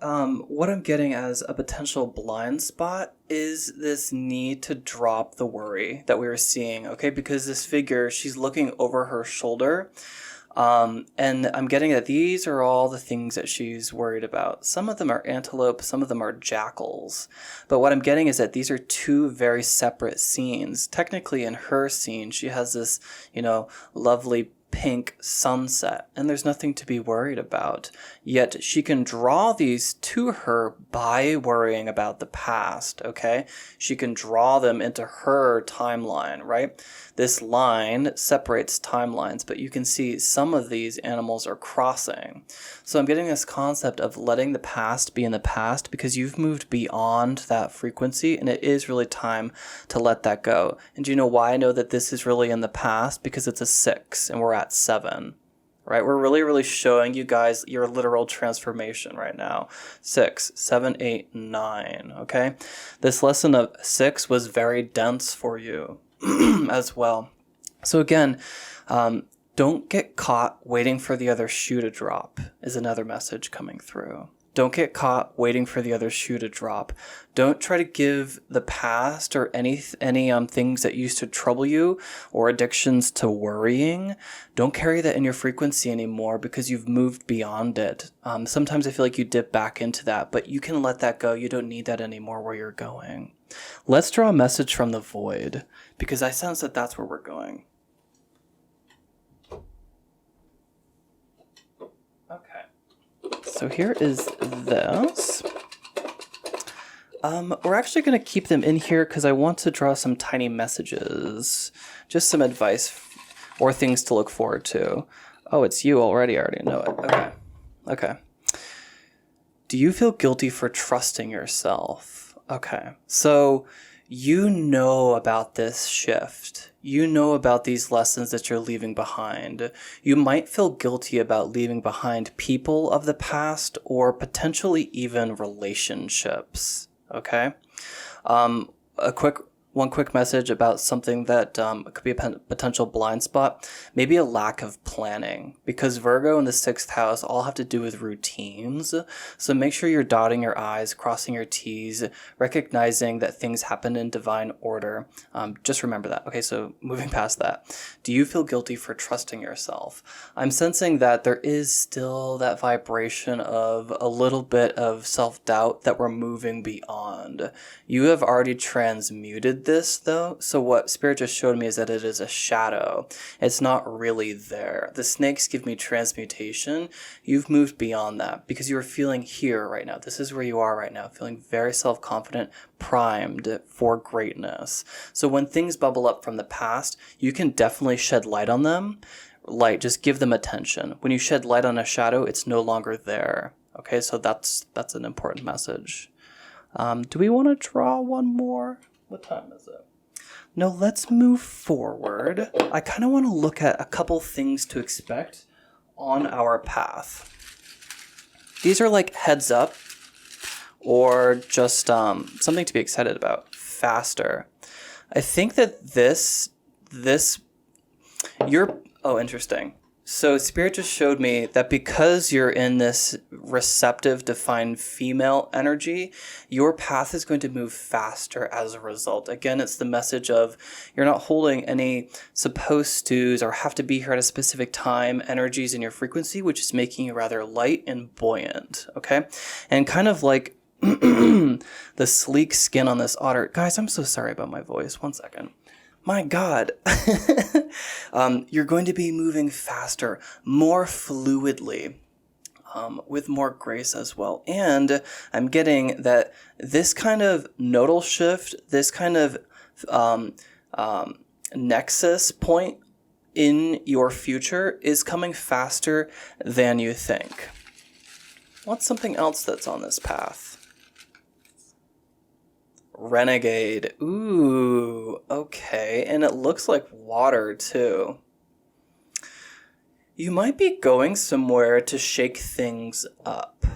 what I'm getting as a potential blind spot is this need to drop the worry that we were seeing, okay? Because this figure, she's looking over her shoulder. And I'm getting that these are all the things that she's worried about. Some of them are antelope, some of them are jackals. But what I'm getting is that these are two very separate scenes. Technically, in her scene, she has this, lovely pink sunset, and there's nothing to be worried about. Yet she can draw these to her by worrying about the past, okay? She can draw them into her timeline, right? This line separates timelines, but you can see some of these animals are crossing. So I'm getting this concept of letting the past be in the past because you've moved beyond that frequency, and it is really time to let that go. And do you know why I know that this is really in the past? Because it's a 6 and we're at 7. Right? We're really, really showing you guys your literal transformation right now. 6, 7, 8, 9. Okay? This lesson of 6 was very dense for you as well. So again, don't get caught waiting for the other shoe to drop is another message coming through. Don't get caught waiting for the other shoe to drop. Don't try to give the past or any things that used to trouble you or addictions to worrying. Don't carry that in your frequency anymore because you've moved beyond it. Sometimes I feel like you dip back into that, but you can let that go. You don't need that anymore where you're going. Let's draw a message from the void because I sense that that's where we're going. So here is this. We're actually going to keep them in here because I want to draw some tiny messages. Just some advice or things to look forward to. Oh, it's you already. I already know it. Okay. Do you feel guilty for trusting yourself? Okay. So you know about this shift. You know about these lessons that you're leaving behind. You might feel guilty about leaving behind people of the past or potentially even relationships. Okay? One quick message about something that could be a potential blind spot, maybe a lack of planning, because Virgo in the 6th house all have to do with routines. So make sure you're dotting your I's, crossing your T's, recognizing that things happen in divine order. Just remember that. Okay, so moving past that, do you feel guilty for trusting yourself? I'm sensing that there is still that vibration of a little bit of self-doubt that we're moving beyond. You have already transmuted this though, so what Spirit just showed me is that it is a shadow. It's not really there. The snakes give me transmutation. You've moved beyond that because you are feeling here right now. This is where you are right now, feeling very self-confident, primed for greatness. So when things bubble up from the past, you can definitely shed light on them. Light, just give them attention. When you shed light on a shadow, it's no longer there. Okay, so that's an important message. Do we want to draw one more? What time is it? No, let's move forward. I kind of want to look at a couple things to expect on our path. These are like heads up or just something to be excited about. Faster. I think that interesting. So Spirit just showed me that because you're in this receptive, defined female energy, your path is going to move faster as a result. Again, it's the message of you're not holding any supposed to's or have to be here at a specific time energies in your frequency, which is making you rather light and buoyant, okay? And kind of like the sleek skin on this otter. Guys, I'm so sorry about my voice. 1 second. My God, you're going to be moving faster, more fluidly, with more grace as well. And I'm getting that this kind of nodal shift, this kind of nexus point in your future is coming faster than you think. What's something else that's on this path? Renegade. Ooh, okay. And it looks like water, too. You might be going somewhere to shake things up.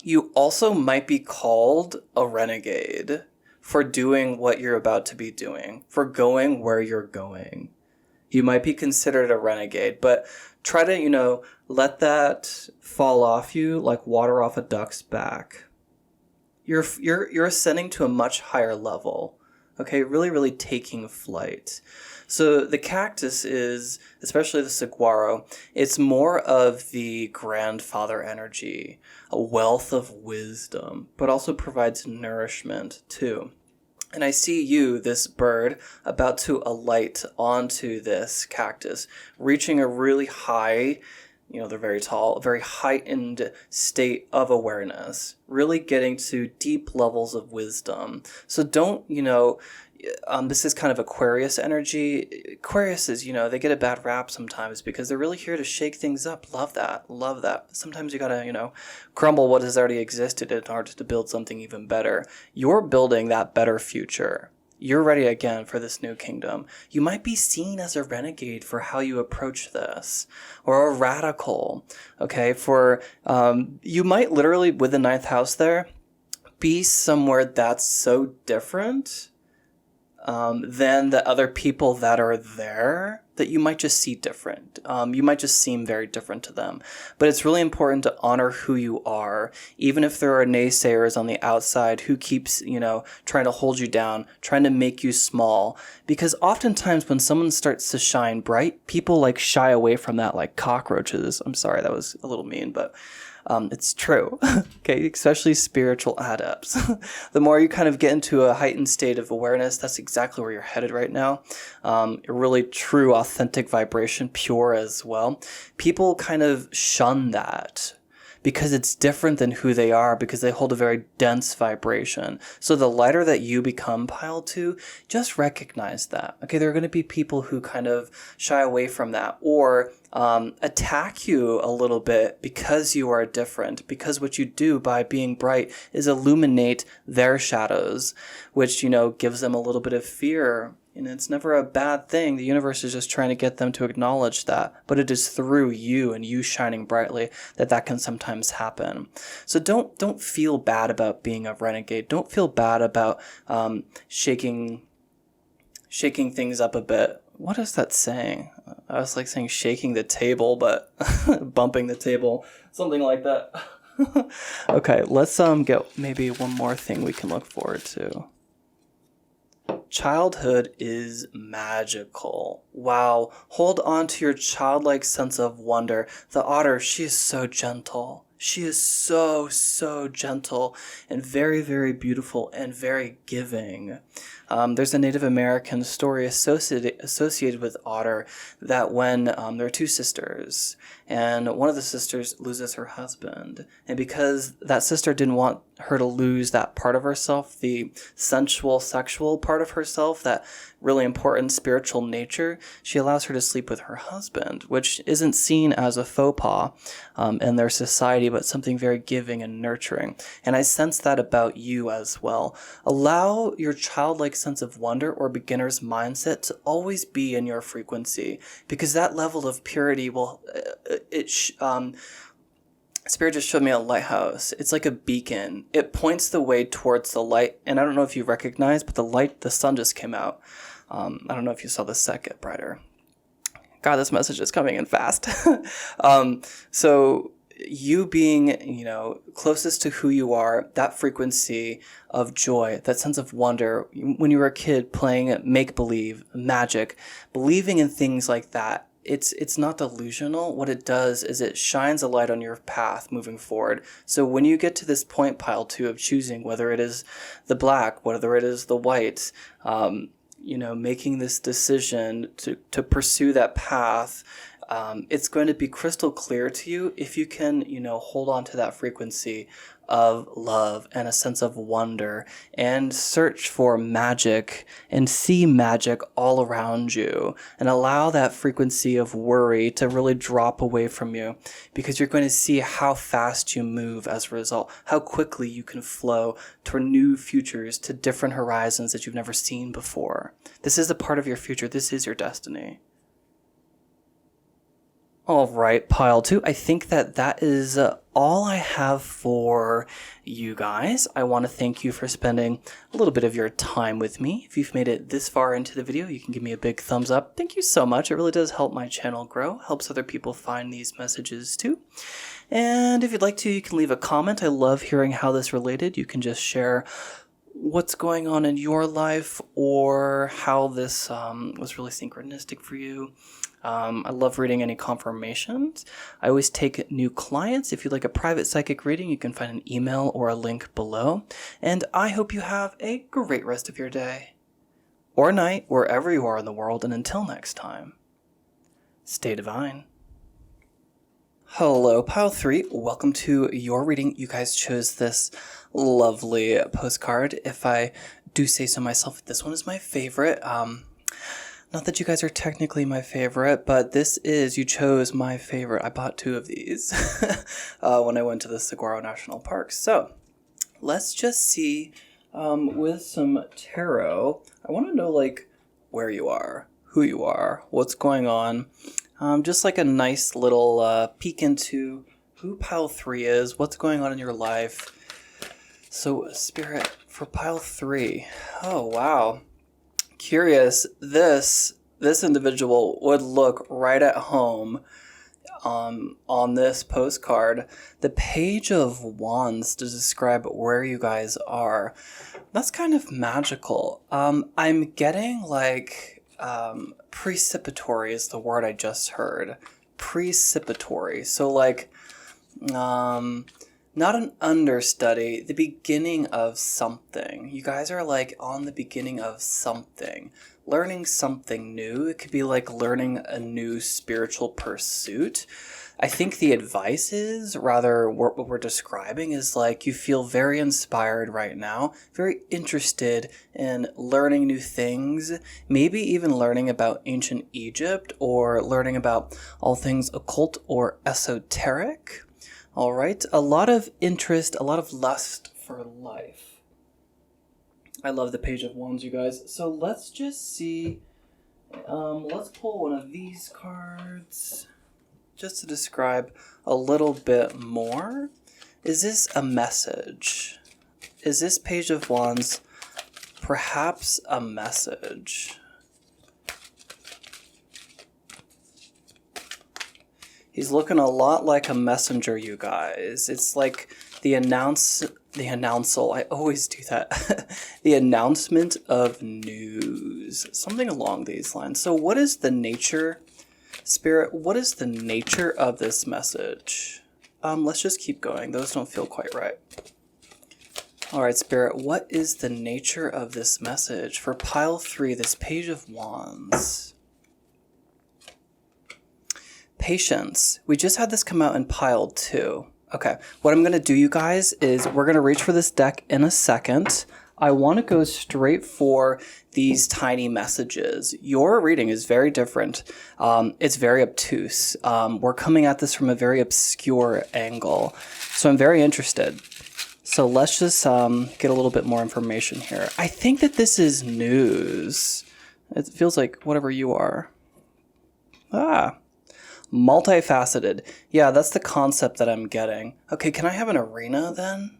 You also might be called a renegade for doing what you're about to be doing, for going where you're going. You might be considered a renegade, but try to, let that fall off you like water off a duck's back. You're ascending to a much higher level. Okay, really, really taking flight. So the cactus is, especially the saguaro, it's more of the grandfather energy, a wealth of wisdom, but also provides nourishment too. And I see you, this bird, about to alight onto this cactus, reaching a really high, they're very tall, a very heightened state of awareness, really getting to deep levels of wisdom. So don't, this is kind of Aquarius energy. Aquarius is, they get a bad rap sometimes because they're really here to shake things up. Love that. Love that. Sometimes you gotta, crumble what has already existed in order to build something even better. You're building that better future. You're ready again for this new kingdom. You might be seen as a renegade for how you approach this, or a radical, okay? You might literally, with the ninth house there, be somewhere that's so different than the other people that are there that you might just see different. You might just seem very different to them. But it's really important to honor who you are, even if there are naysayers on the outside who keeps, trying to hold you down, trying to make you small. Because oftentimes when someone starts to shine bright, people shy away from that like cockroaches. I'm sorry, that was a little mean, but it's true, okay, especially spiritual adepts. The more you kind of get into a heightened state of awareness, that's exactly where you're headed right now. A really true, authentic vibration, pure as well. People kind of shun that because it's different than who they are, because they hold a very dense vibration. So the lighter that you become, Pile 2, just recognize that. Okay, there are going to be people who kind of shy away from that or attack you a little bit because you are different, because what you do by being bright is illuminate their shadows, which, gives them a little bit of fear. And it's never a bad thing. The universe is just trying to get them to acknowledge that. But it is through you and you shining brightly that can sometimes happen. So don't feel bad about being a renegade. Don't feel bad about shaking things up a bit. What is that saying? I was saying shaking the table, but bumping the table. Something like that. Okay, let's get maybe one more thing we can look forward to. Childhood is magical. Wow. Hold on to your childlike sense of wonder. The otter, she is so gentle. She is so, so gentle and very, very beautiful and very giving. There's a Native American story associated with otter that when there are two sisters and one of the sisters loses her husband, and because that sister didn't want her to lose that part of herself, the sensual, sexual part of herself, that really important spiritual nature, she allows her to sleep with her husband, which isn't seen as a faux pas in their society, but something very giving and nurturing. And I sense that about you as well. Allow your childlike sense of wonder or beginner's mindset to always be in your frequency, because that level of purity will, Spirit just showed me a lighthouse. It's like a beacon. It points the way towards the light. And I don't know if you recognize, but the sun just came out. I don't know if you saw the set get brighter. God, this message is coming in fast. So you being, closest to who you are, that frequency of joy, that sense of wonder, when you were a kid playing make-believe, magic, believing in things like that, it's not delusional. What it does is it shines a light on your path moving forward. So when you get to this point, Pile 2, of choosing whether it is the black, whether it is the white, making this decision to pursue that path, it's going to be crystal clear to you if you can, hold on to that frequency of love and a sense of wonder and search for magic and see magic all around you, and allow that frequency of worry to really drop away from you, because you're going to see how fast you move as a result, how quickly you can flow toward new futures, to different horizons that you've never seen before. This is a part of your future. This is your destiny. All right, Pile 2, I think that is all I have for you guys. I want to thank you for spending a little bit of your time with me. If you've made it this far into the video, you can give me a big thumbs up. Thank you so much. It really does help my channel grow, helps other people find these messages too. And if you'd like to, you can leave a comment. I love hearing how this related. You can just share what's going on in your life or how this was really synchronistic for you. I love reading any confirmations. I always take new clients. If you'd like a private psychic reading, you can find an email or a link below. And I hope you have a great rest of your day or night, wherever you are in the world. And until next time, stay divine. Hello, Pile 3. Welcome to your reading. You guys chose this lovely postcard. If I do say so myself, this one is my favorite. Not that you guys are technically my favorite, but you chose my favorite. I bought 2 of these when I went to the Saguaro National Park. So let's just see with some tarot. I want to know where you are, who you are, what's going on. Just like a nice little peek into who Pile 3 is, what's going on in your life. So, Spirit, for Pile 3, oh wow. Curious, this individual would look right at home on this postcard. The Page of Wands to describe where you guys are. That's kind of magical. I'm getting precipitory is the word I just heard. Precipitory. So not an understudy, the beginning of something. You guys are on the beginning of something. Learning something new. It could be learning a new spiritual pursuit. I think the advice is, rather what we're describing is you feel very inspired right now, very interested in learning new things, maybe even learning about ancient Egypt or learning about all things occult or esoteric. All right, a lot of interest, a lot of lust for life. I love the Page of Wands, you guys. So let's just see, let's pull one of these cards. Just to describe a little bit more. Is this a message? Is this Page of Wands perhaps a message? He's looking a lot like a messenger, you guys. It's like the announcel. I always do that. The announcement of news. Something along these lines. So what is the nature, Spirit, what is the nature of this message? Let's just keep going. Those don't feel quite right. All right, Spirit, what is the nature of this message for Pile 3, this Page of Wands? Patience. We just had this come out in Pile 2. Okay, what I'm going to do, you guys, is we're going to reach for this deck in a second. I want to go straight for these tiny messages. Your reading is very different. It's very obtuse. We're coming at this from a very obscure angle. So I'm very interested. So let's just get a little bit more information here. I think that this is news. It feels like whatever you are. Multifaceted. Yeah, that's the concept that I'm getting. Okay, can I have an arena then?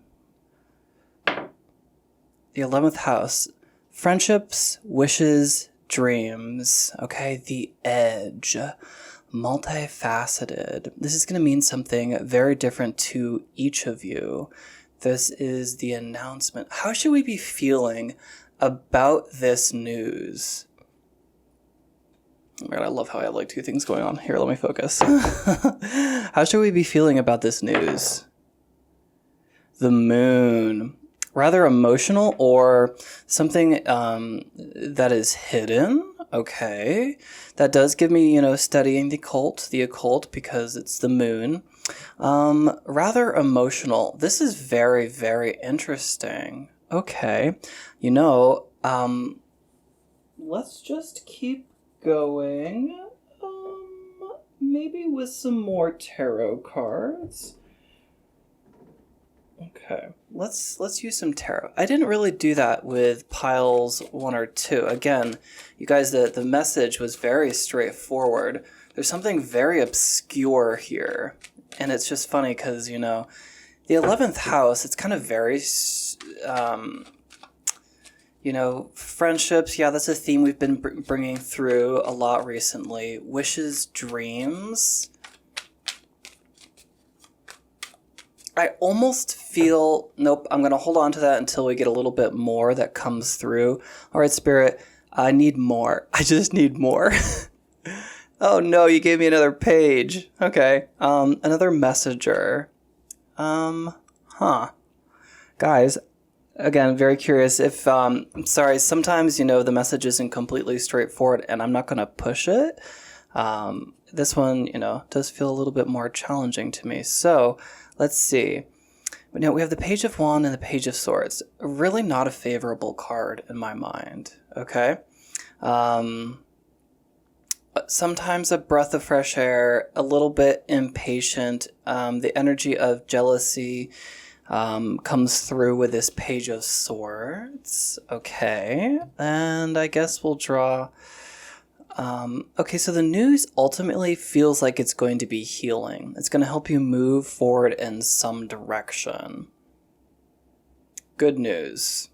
The 11th house. Friendships, wishes, dreams. Okay, the edge. Multifaceted. This is going to mean something very different to each of you. This is the announcement. How should we be feeling about this news? Oh my God, I love how I have 2 things going on. Here, let me focus. How should we be feeling about this news? The moon. Rather emotional or something that is hidden. Okay. That does give me, studying the occult, because it's the moon. Rather emotional. This is very, very interesting. Okay. Let's just keep going. Maybe with some more tarot cards. Okay, let's use some tarot. I didn't really do that with piles 1 or 2. Again, you guys, the message was very straightforward. There's something very obscure here, and it's just funny because the 11th house. It's kind of very friendships, yeah, that's a theme we've been bringing through a lot recently. Wishes, dreams. I almost feel, nope, I'm going to hold on to that until we get a little bit more that comes through. All right, Spirit, I need more. I just need more. Oh no, you gave me another page. Okay, another messenger. Guys, again, very curious if, sorry, sometimes, the message isn't completely straightforward and I'm not going to push it. This one, does feel a little bit more challenging to me. So let's see. Now we have the Page of Wands and the Page of Swords. Really not a favorable card in my mind. Okay. Sometimes a breath of fresh air, a little bit impatient. The energy of jealousy comes through with this Page of Swords. Okay. And I guess we'll draw... okay, so the news ultimately feels like it's going to be healing. It's going to help you move forward in some direction. Good news,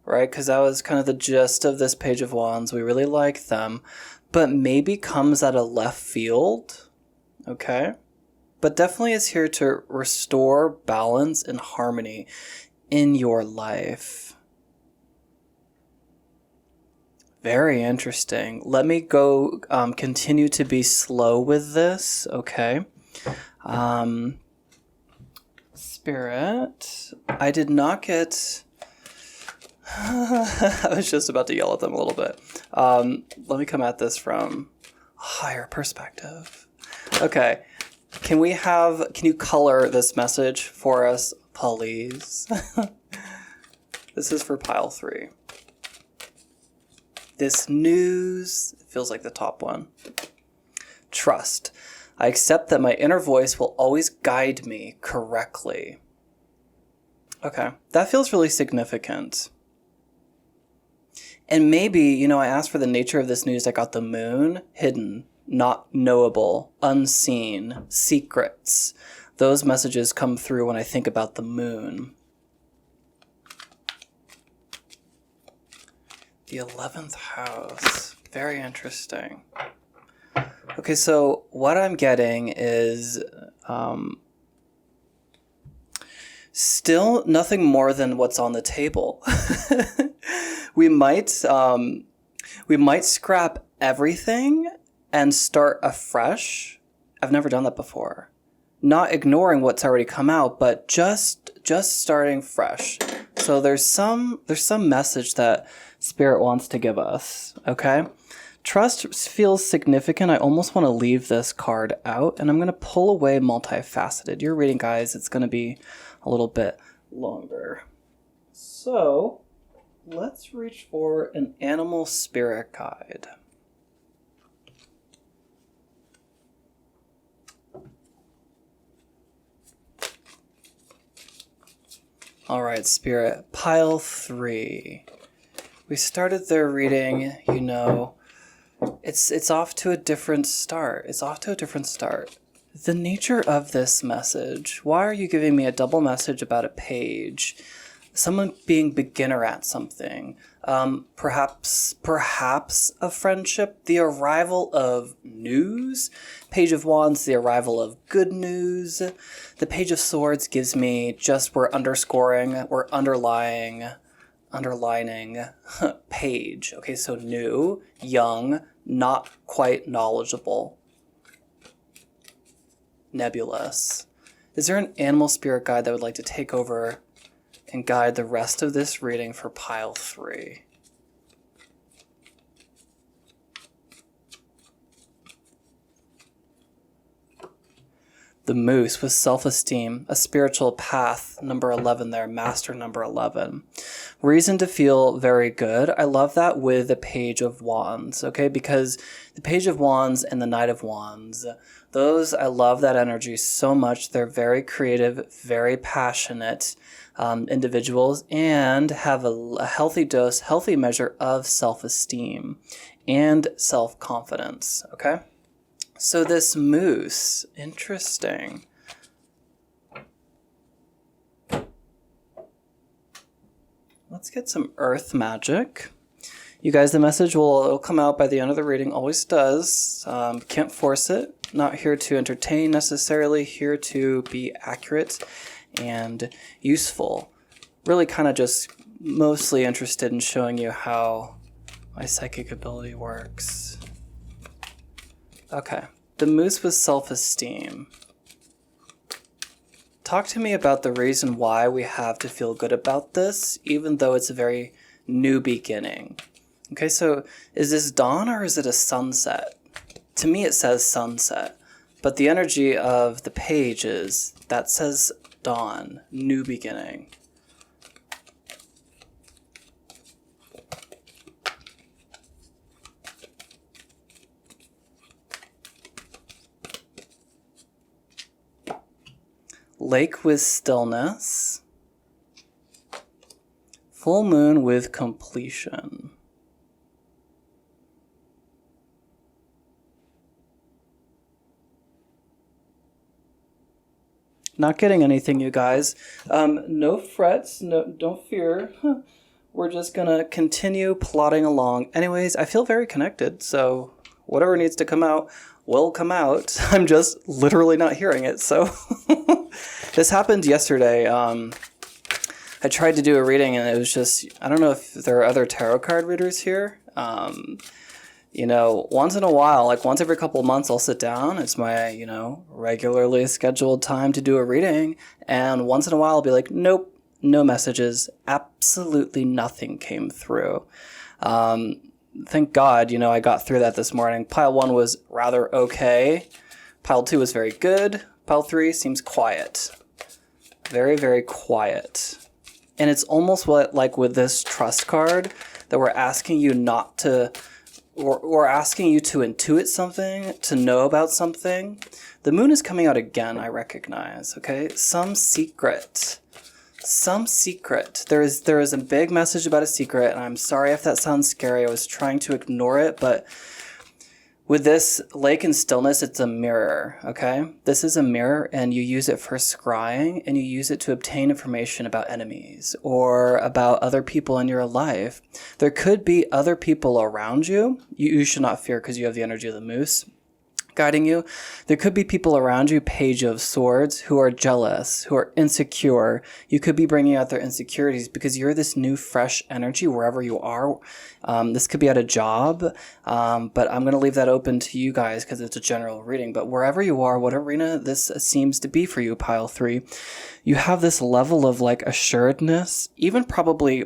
right? Because that was kind of the gist of this Page of Wands. We really like them, but maybe comes out of left field, okay? But definitely is here to restore balance and harmony in your life. Very interesting. Let me go continue to be slow with this, okay? Spirit, I did not get... I was just about to yell at them a little bit. Let me come at this from a higher perspective. Okay. Can you color this message for us, please? This is for pile 3. This news feels like the top one. Trust. I accept that my inner voice will always guide me correctly. Okay, that feels really significant. And maybe, I asked for the nature of this news. I got the moon, hidden, not knowable, unseen, secrets. Those messages come through when I think about the moon. The 11th house. Very interesting. Okay, so what I'm getting is still nothing more than what's on the table. We might scrap everything and start afresh. I've never done that before. Not ignoring what's already come out, but just starting fresh. So there's some message that Spirit wants to give us, okay? Trust feels significant. I almost want to leave this card out, and I'm going to pull away multifaceted. Your reading, guys, it's going to be a little bit longer. So let's reach for an animal spirit guide. All right, Spirit, pile 3. We started their reading, it's off to a different start. The nature of this message. Why are you giving me a double message about a page? Someone being beginner at something. Perhaps a friendship. The arrival of news. Page of Wands, the arrival of good news. The Page of Swords gives me we're underlining page. Okay, so new, young, not quite knowledgeable. Nebulous. Is there an animal spirit guide that would like to take over and guide the rest of this reading for pile 3? The moose with self-esteem, a spiritual path, number 11 there, master number 11. Reason to feel very good. I love that with the Page of Wands, okay? Because the Page of Wands and the Knight of Wands, I love that energy so much. They're very creative, very passionate individuals, and have a healthy measure of self-esteem and self-confidence, okay? So this moose, interesting. Let's get some earth magic. You guys, the message it'll come out by the end of the reading, always does. Can't force it. Not here to entertain necessarily, here to be accurate and useful. Really kind of just mostly interested in showing you how my psychic ability works. Okay, the moose with self-esteem. Talk to me about the reason why we have to feel good about this, even though it's a very new beginning. Okay, so is this dawn or is it a sunset? To me, it says sunset, but the energy of the page is that says dawn, new beginning. Lake with stillness. Full moon with completion. Not getting anything, you guys. No frets, don't fear. We're just gonna continue plodding along. Anyways, I feel very connected, so whatever needs to come out will come out. I'm just literally not hearing it, so... This happened yesterday. I tried to do a reading and it was just, I don't know if there are other tarot card readers here. You know, once in a while, like once every couple of months, I'll sit down. It's my, you know, regularly scheduled time to do a reading. And once in a while, I'll be like, nope, no messages. Absolutely nothing came through. Thank God, you know, I got through that this morning. Pile 1 was rather okay. Pile 2 was very good. Pile 3 seems quiet. Very, very quiet. And it's almost like with this trust card that we're asking you not to, or asking you to intuit something, to know about something. The moon is coming out again, I recognize, okay? Some secret. Some secret. There is a big message about a secret, and I'm sorry if that sounds scary. I was trying to ignore it, but with this lake and stillness, it's a mirror, okay? This is a mirror, and you use it for scrying, and you use it to obtain information about enemies or about other people in your life. There could be other people around you. You should not fear because you have the energy of the moose guiding you. There could be people around you, Page of Swords, who are jealous, who are insecure. You could be bringing out their insecurities because you're this new, fresh energy wherever you are. This could be at a job, but I'm going to leave that open to you guys because it's a general reading. But wherever you are, what arena this seems to be for you, Pile 3, you have this level of like assuredness, even probably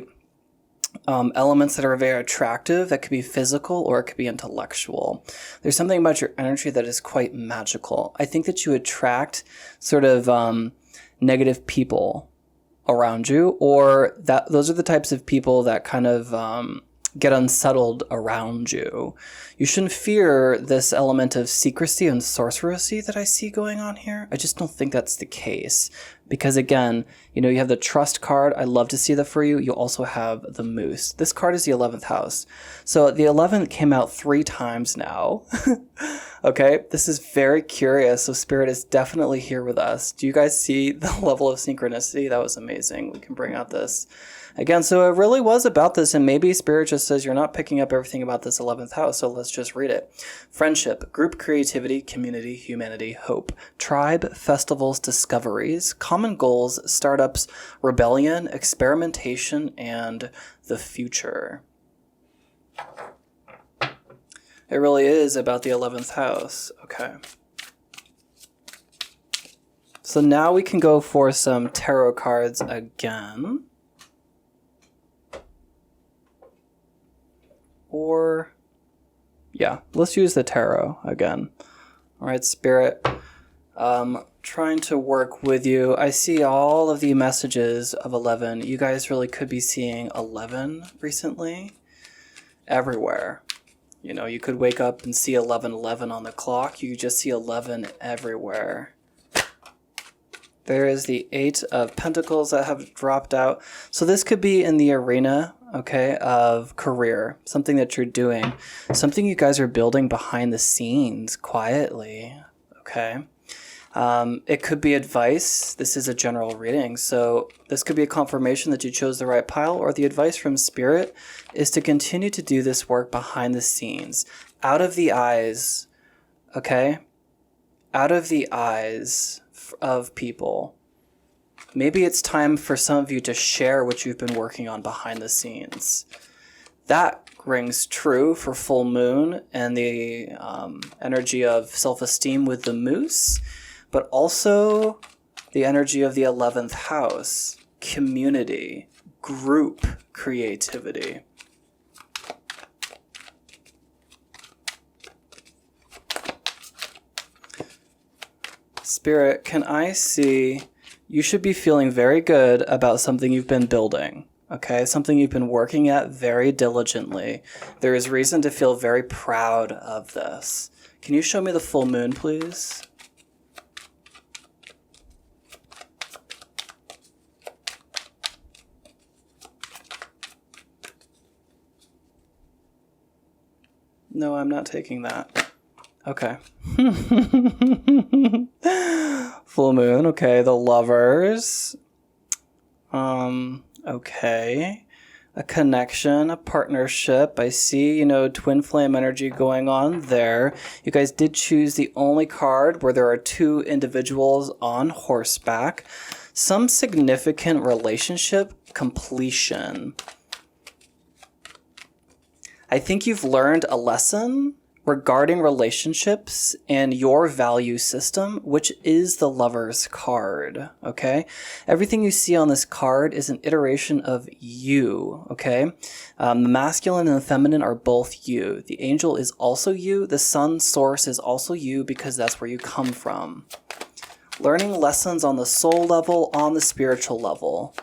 elements that are very attractive, that could be physical or it could be intellectual. There's something about your energy that is quite magical. I think that you attract sort of negative people around you, or that those are the types of people that kind of get unsettled around you. You shouldn't fear this element of secrecy and sorceresy that I see going on here. I just don't think that's the case. Because again, you know, you have the trust card. I love to see that for you. You also have the moose. This card is the 11th house. So the 11th came out 3 times now. Okay, this is very curious. So Spirit is definitely here with us. Do you guys see the level of synchronicity? That was amazing. We can bring out this again. So it really was about this, and maybe Spirit just says you're not picking up everything about this 11th house, so let's just read it. Friendship, group creativity, community, humanity, hope, tribe, festivals, discoveries, common goals, startups, rebellion, experimentation, and the future. It really is about the 11th house. Okay. So now we can go for some tarot cards again. Or, yeah, let's use the tarot again. All right, Spirit, trying to work with you. I see all of the messages of 11. You guys really could be seeing 11 recently everywhere. You know, you could wake up and see 11:11 on the clock. You just see 11 everywhere. There is the 8 of Pentacles that have dropped out. So this could be in the arena, okay, of career, something that you're doing, something you guys are building behind the scenes quietly, okay? It could be advice. This is a general reading, so this could be a confirmation that you chose the right pile, or the advice from Spirit is to continue to do this work behind the scenes, out of the eyes, okay? Out of the eyes of people. Maybe it's time for some of you to share what you've been working on behind the scenes. That rings true for full moon and the energy of self-esteem with the moose, but also the energy of the 11th house, community, group creativity. Spirit, can I see, you should be feeling very good about something you've been building, okay? Something you've been working at very diligently. There is reason to feel very proud of this. Can you show me the full moon, please? No, I'm not taking that. Okay. Full moon, okay. The lovers. Okay. A connection, a partnership. I see, twin flame energy going on there. You guys did choose the only card where there are two individuals on horseback. Some significant relationship completion. I think you've learned a lesson regarding relationships and your value system, which is the Lover's card, okay? Everything you see on this card is an iteration of you, okay? The masculine and the feminine are both you. The angel is also you. The sun source is also you because that's where you come from. Learning lessons on the soul level, on the spiritual level.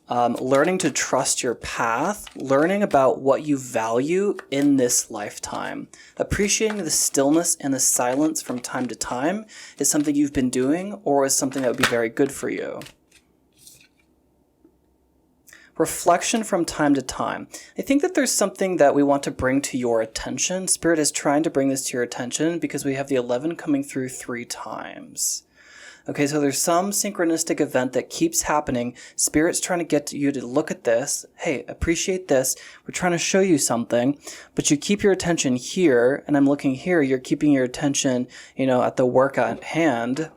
Learning to trust your path, learning about what you value in this lifetime. Appreciating the stillness and the silence from time to time is something you've been doing or is something that would be very good for you. Reflection from time to time. I think that there's something that we want to bring to your attention. Spirit is trying to bring this to your attention because we have the 11 coming through 3 times. Okay, so there's some synchronistic event that keeps happening. Spirit's trying to get you to look at this. Hey, appreciate this. We're trying to show you something, but you keep your attention here, and I'm looking here. You're keeping your attention, at the work at hand.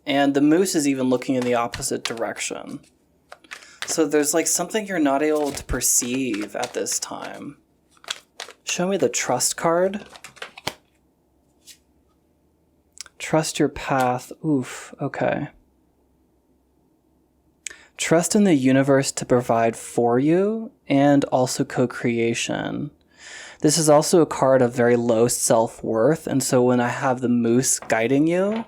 And the moose is even looking in the opposite direction. So there's like something you're not able to perceive at this time. Show me the trust card. Trust your path. Oof, okay. Trust in the universe to provide for you and also co-creation. This is also a card of very low self-worth, and so when I have the moose guiding you,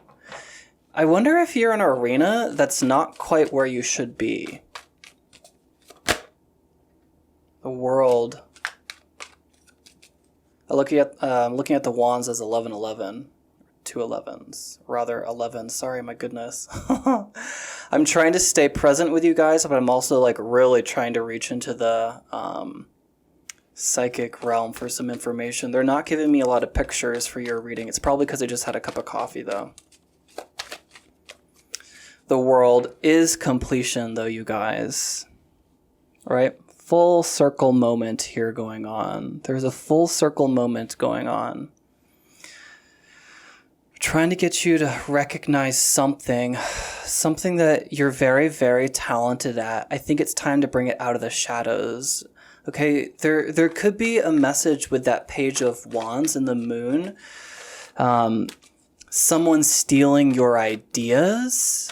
I wonder if you're in an arena that's not quite where you should be. The world. I'm looking at the wands as 1111. 2 11s, rather 11. Sorry, my goodness. I'm trying to stay present with you guys, but I'm also really trying to reach into the psychic realm for some information. They're not giving me a lot of pictures for your reading. It's probably because I just had a cup of coffee, though. The world is completion, though, you guys. All right? Full circle moment here going on. There's a full circle moment going on. Trying to get you to recognize something that you're very, very talented at. I think it's time to bring it out of the shadows. Okay, there could be a message with that page of wands and the moon. Someone stealing your ideas.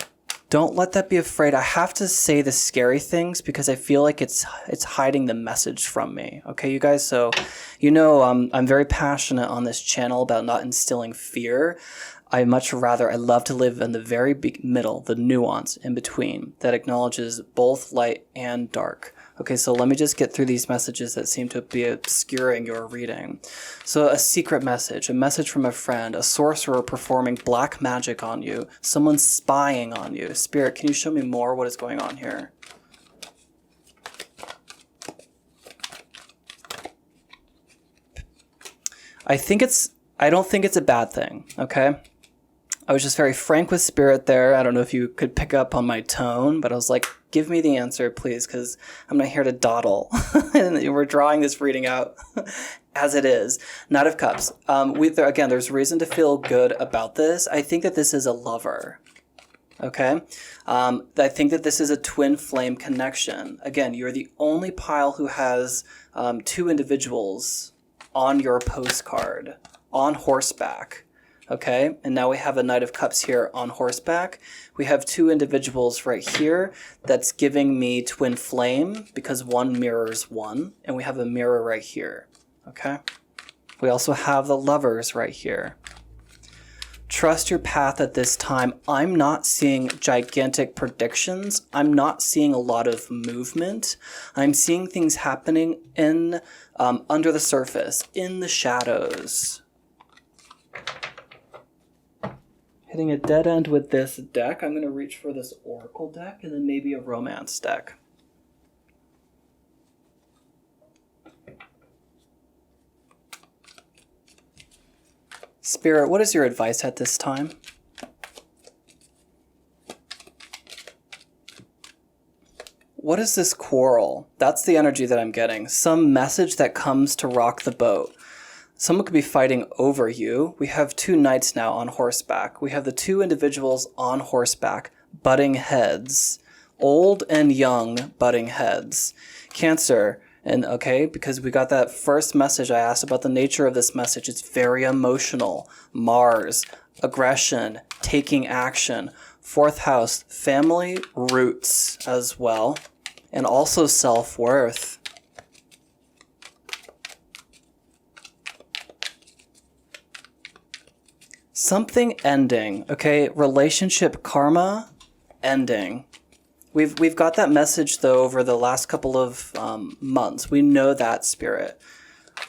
Don't let that be afraid. I have to say the scary things because I feel like it's hiding the message from me. Okay, you guys? So, I'm very passionate on this channel about not instilling fear. I love to live in the very middle, the nuance in between that acknowledges both light and dark. Okay, so let me just get through these messages that seem to be obscuring your reading. So a secret message, a message from a friend, a sorcerer performing black magic on you, someone spying on you. Spirit, can you show me more what is going on here? I don't think it's a bad thing, okay? I was just very frank with Spirit there. I don't know if you could pick up on my tone, but I was like, give me the answer, please, because I'm not here to dawdle. And we're drawing this reading out as it is. Knight of Cups. Again, there's reason to feel good about this. I think that this is a lover. Okay. I think that this is a twin flame connection. Again, you're the only pile who has two individuals on your postcard on horseback. Okay. And now we have a Knight of Cups here on horseback. We have two individuals right here that's giving me twin flame because one mirrors one. And we have a mirror right here. Okay. We also have the Lovers right here. Trust your path at this time. I'm not seeing gigantic predictions. I'm not seeing a lot of movement. I'm seeing things happening in under the surface, in the shadows. Hitting a dead end with this deck. I'm going to reach for this Oracle deck and then maybe a Romance deck. Spirit, what is your advice at this time? What is this quarrel? That's the energy that I'm getting. Some message that comes to rock the boat. Someone could be fighting over you. We have two knights now on horseback. We have the two individuals on horseback, butting heads. Old and young butting heads. Cancer. And okay, because we got that first message, I asked about the nature of this message. It's very emotional. Mars, aggression, taking action. Fourth house, family roots as well. And also self-worth. Something ending, okay? Relationship karma ending. We've got that message, though, over the last couple of months. We know that, Spirit.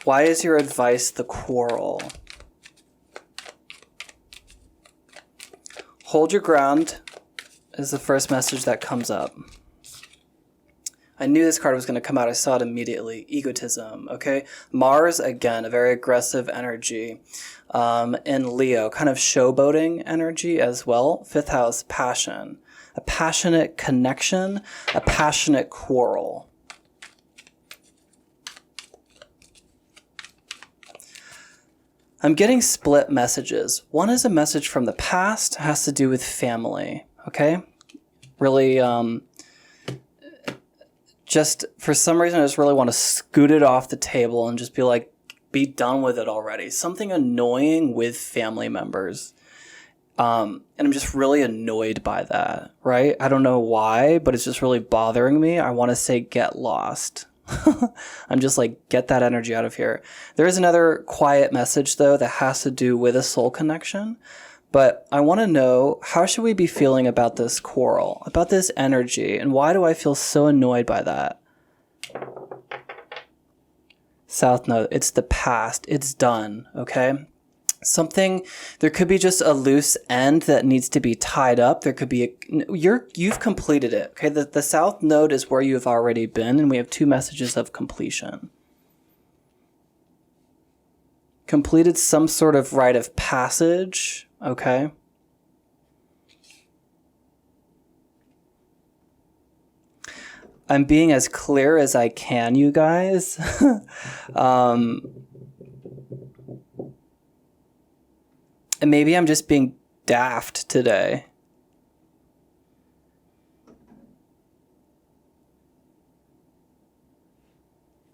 Why is your advice the quarrel? Hold your ground is the first message that comes up. I knew this card was going to come out. I saw it immediately. Egotism, okay? Mars, again, a very aggressive energy. And Leo, kind of showboating energy as well. Fifth house, passion. A passionate connection, a passionate quarrel. I'm getting split messages. One is a message from the past, has to do with family, okay? Really, just for some reason, I just really want to scoot it off the table and just be like, be done with it already. Something annoying with family members. And I'm just really annoyed by that, right? I don't know why, but it's just really bothering me. I want to say get lost. I'm just like, get that energy out of here. There is another quiet message, though, that has to do with a soul connection. But I want to know, how should we be feeling about this quarrel, about this energy, and why do I feel so annoyed by that? South Node, it's the past. It's done, okay? Something, there could be just a loose end that needs to be tied up. There could be you've completed it. Okay, the South Node is where you've already been, and we have two messages of completion. Completed some sort of rite of passage. Okay. I'm being as clear as I can, you guys. And maybe I'm just being daft today.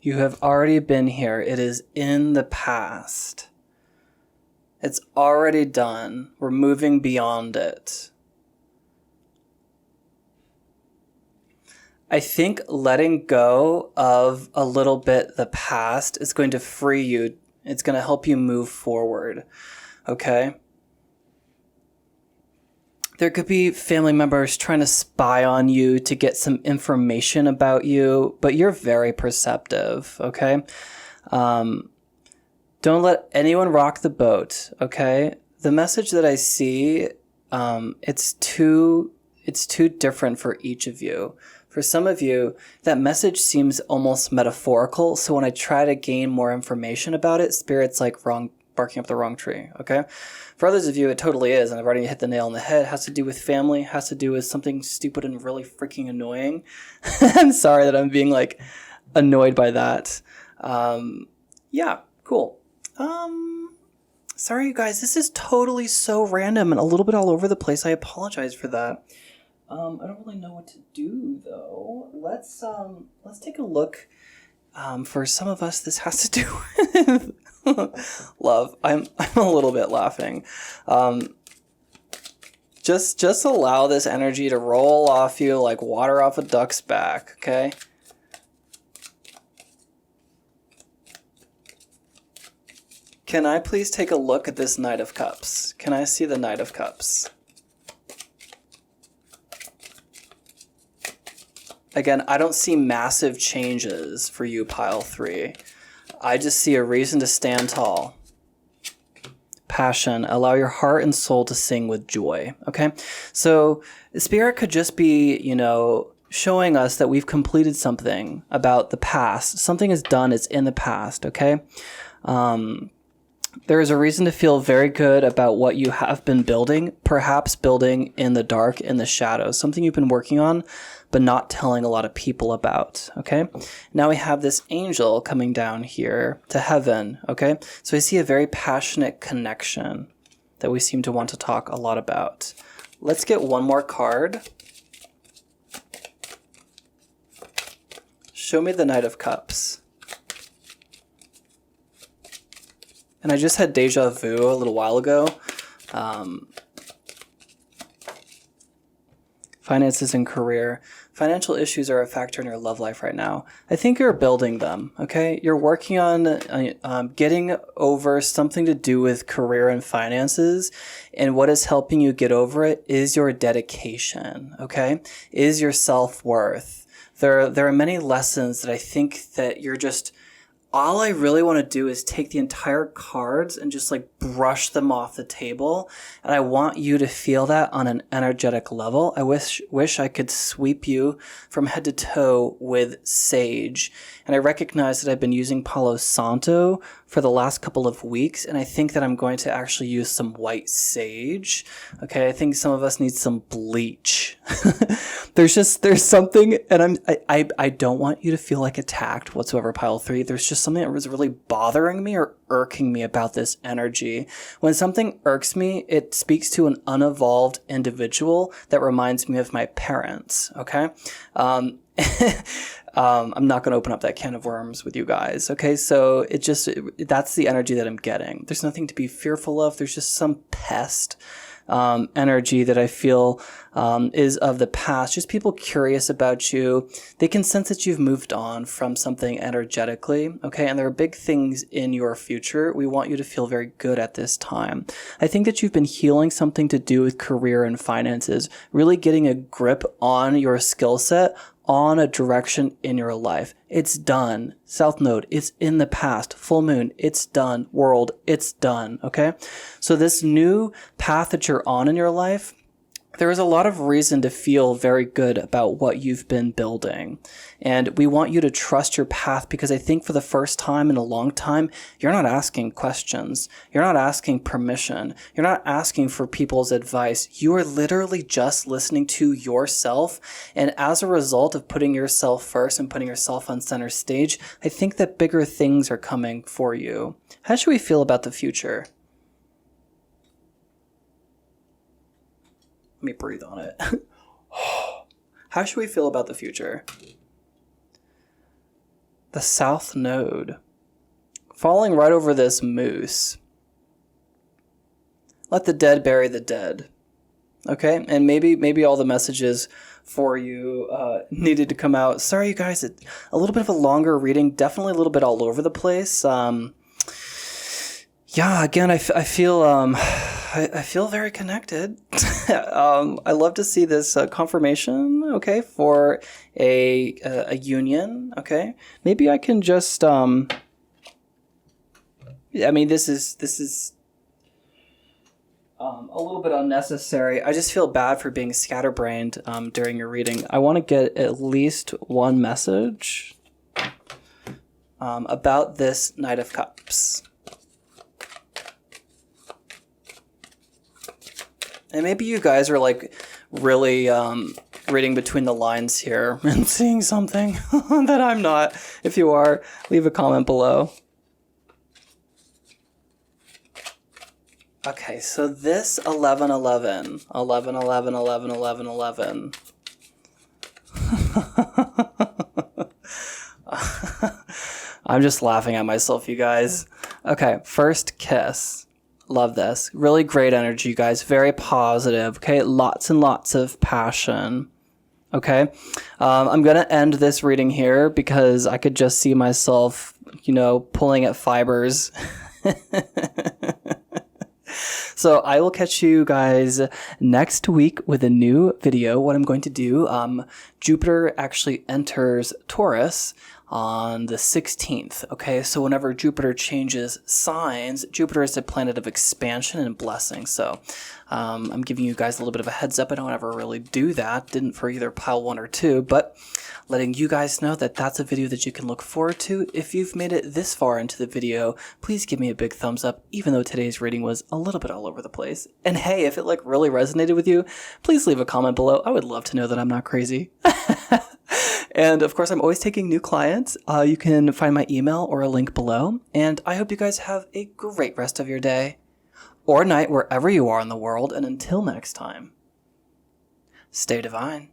You have already been here. It is in the past. It's already done. We're moving beyond it. I think letting go of a little bit the past is going to free you. It's going to help you move forward. Okay? There could be family members trying to spy on you to get some information about you, but you're very perceptive, okay? Don't let anyone rock the boat, okay? The message that I see, it's too different for each of you. For some of you, that message seems almost metaphorical, so when I try to gain more information about it, Spirit's like barking up the wrong tree, okay? For others of you, it totally is, and I've already hit the nail on the head. It has to do with family, has to do with something stupid and really freaking annoying. I'm sorry that I'm being, like, annoyed by that. Yeah, cool. Sorry, you guys. This is totally so random and a little bit all over the place. I apologize for that. I don't really know what to do though. Let's take a look. For some of us, this has to do with love. I'm a little bit laughing. Just allow this energy to roll off you like water off a duck's back. Okay. Can I please take a look at this Knight of Cups? Can I see the Knight of Cups? Again, I don't see massive changes for you, pile 3. I just see a reason to stand tall. Passion. Allow your heart and soul to sing with joy. Okay? So, Spirit could just be, showing us that we've completed something about the past. Something is done. It's in the past. Okay? There is a reason to feel very good about what you have been building, perhaps building in the dark, in the shadows, something you've been working on, but not telling a lot of people about, okay? Now we have this angel coming down here to heaven, okay? So I see a very passionate connection that we seem to want to talk a lot about. Let's get one more card. Show me the Knight of Cups. And I just had deja vu a little while ago. Finances and career. Financial issues are a factor in your love life right now. I think you're building them, okay? You're working on getting over something to do with career and finances. And what is helping you get over it is your dedication, okay? Is your self-worth. There are many lessons that I think that you're just... All I really want to do is take the entire cards and just like brush them off the table. And I want you to feel that on an energetic level. I wish I could sweep you from head to toe with sage. And I recognize that I've been using Palo Santo for the last couple of weeks. And I think that I'm going to actually use some white sage. Okay. I think some of us need some bleach. There's something, and I don't want you to feel like attacked whatsoever, pile 3. There's just something that was really bothering me or irking me about this energy. When something irks me, it speaks to an unevolved individual that reminds me of my parents, okay? I'm not going to open up that can of worms with you guys, okay? So that's the energy that I'm getting. There's nothing to be fearful of. There's just some pest energy that I feel is of the past. Just people curious about you. They can sense that you've moved on from something energetically, okay? And there are big things in your future. We want you to feel very good at this time. I think that you've been healing something to do with career and finances, really getting a grip on your skill set, on a direction in your life. It's done. South Node, it's in the past. Full moon, it's done. World, it's done. Okay? So this new path that you're on in your life, there is a lot of reason to feel very good about what you've been building. And we want you to trust your path because I think for the first time in a long time, you're not asking questions. You're not asking permission. You're not asking for people's advice. You are literally just listening to yourself. And as a result of putting yourself first and putting yourself on center stage, I think that bigger things are coming for you. How should we feel about the future? Let me breathe on it. How should we feel about the future? The South Node. Falling right over this moose. Let the dead bury the dead. Okay? And maybe all the messages for you needed to come out. Sorry, you guys. A little bit of a longer reading. Definitely a little bit all over the place. Yeah, again, I feel very connected. I love to see this confirmation, okay, for a union, okay. Maybe I can just, I mean, this is a little bit unnecessary. I just feel bad for being scatterbrained during your reading. I want to get at least one message about this Knight of Cups. And maybe you guys are like really reading between the lines here and seeing something that I'm not. If you are, leave a comment below. Okay, so this 11, 11, 11, 11, 11, 11, 11. I'm just laughing at myself, you guys. Okay, first kiss. Love this. Really great energy, you guys. Very positive. Okay, lots and lots of passion. Okay, I'm going to end this reading here because I could just see myself, pulling at fibers. So I will catch you guys next week with a new video. What I'm going to do, Jupiter actually enters Taurus on the 16th. Okay, so whenever Jupiter changes signs, Jupiter is a planet of expansion and blessing. So I'm giving you guys a little bit of a heads up. I don't ever really do that. Didn't for either pile 1 or 2, but letting you guys know that that's a video that you can look forward to. If you've made it this far into the video, please give me a big thumbs up, even though today's reading was a little bit all over the place. And hey, if it really resonated with you, please leave a comment below. I would love to know that I'm not crazy. And of course, I'm always taking new clients. You can find my email or a link below. And I hope you guys have a great rest of your day or night, wherever you are in the world. And until next time, stay divine.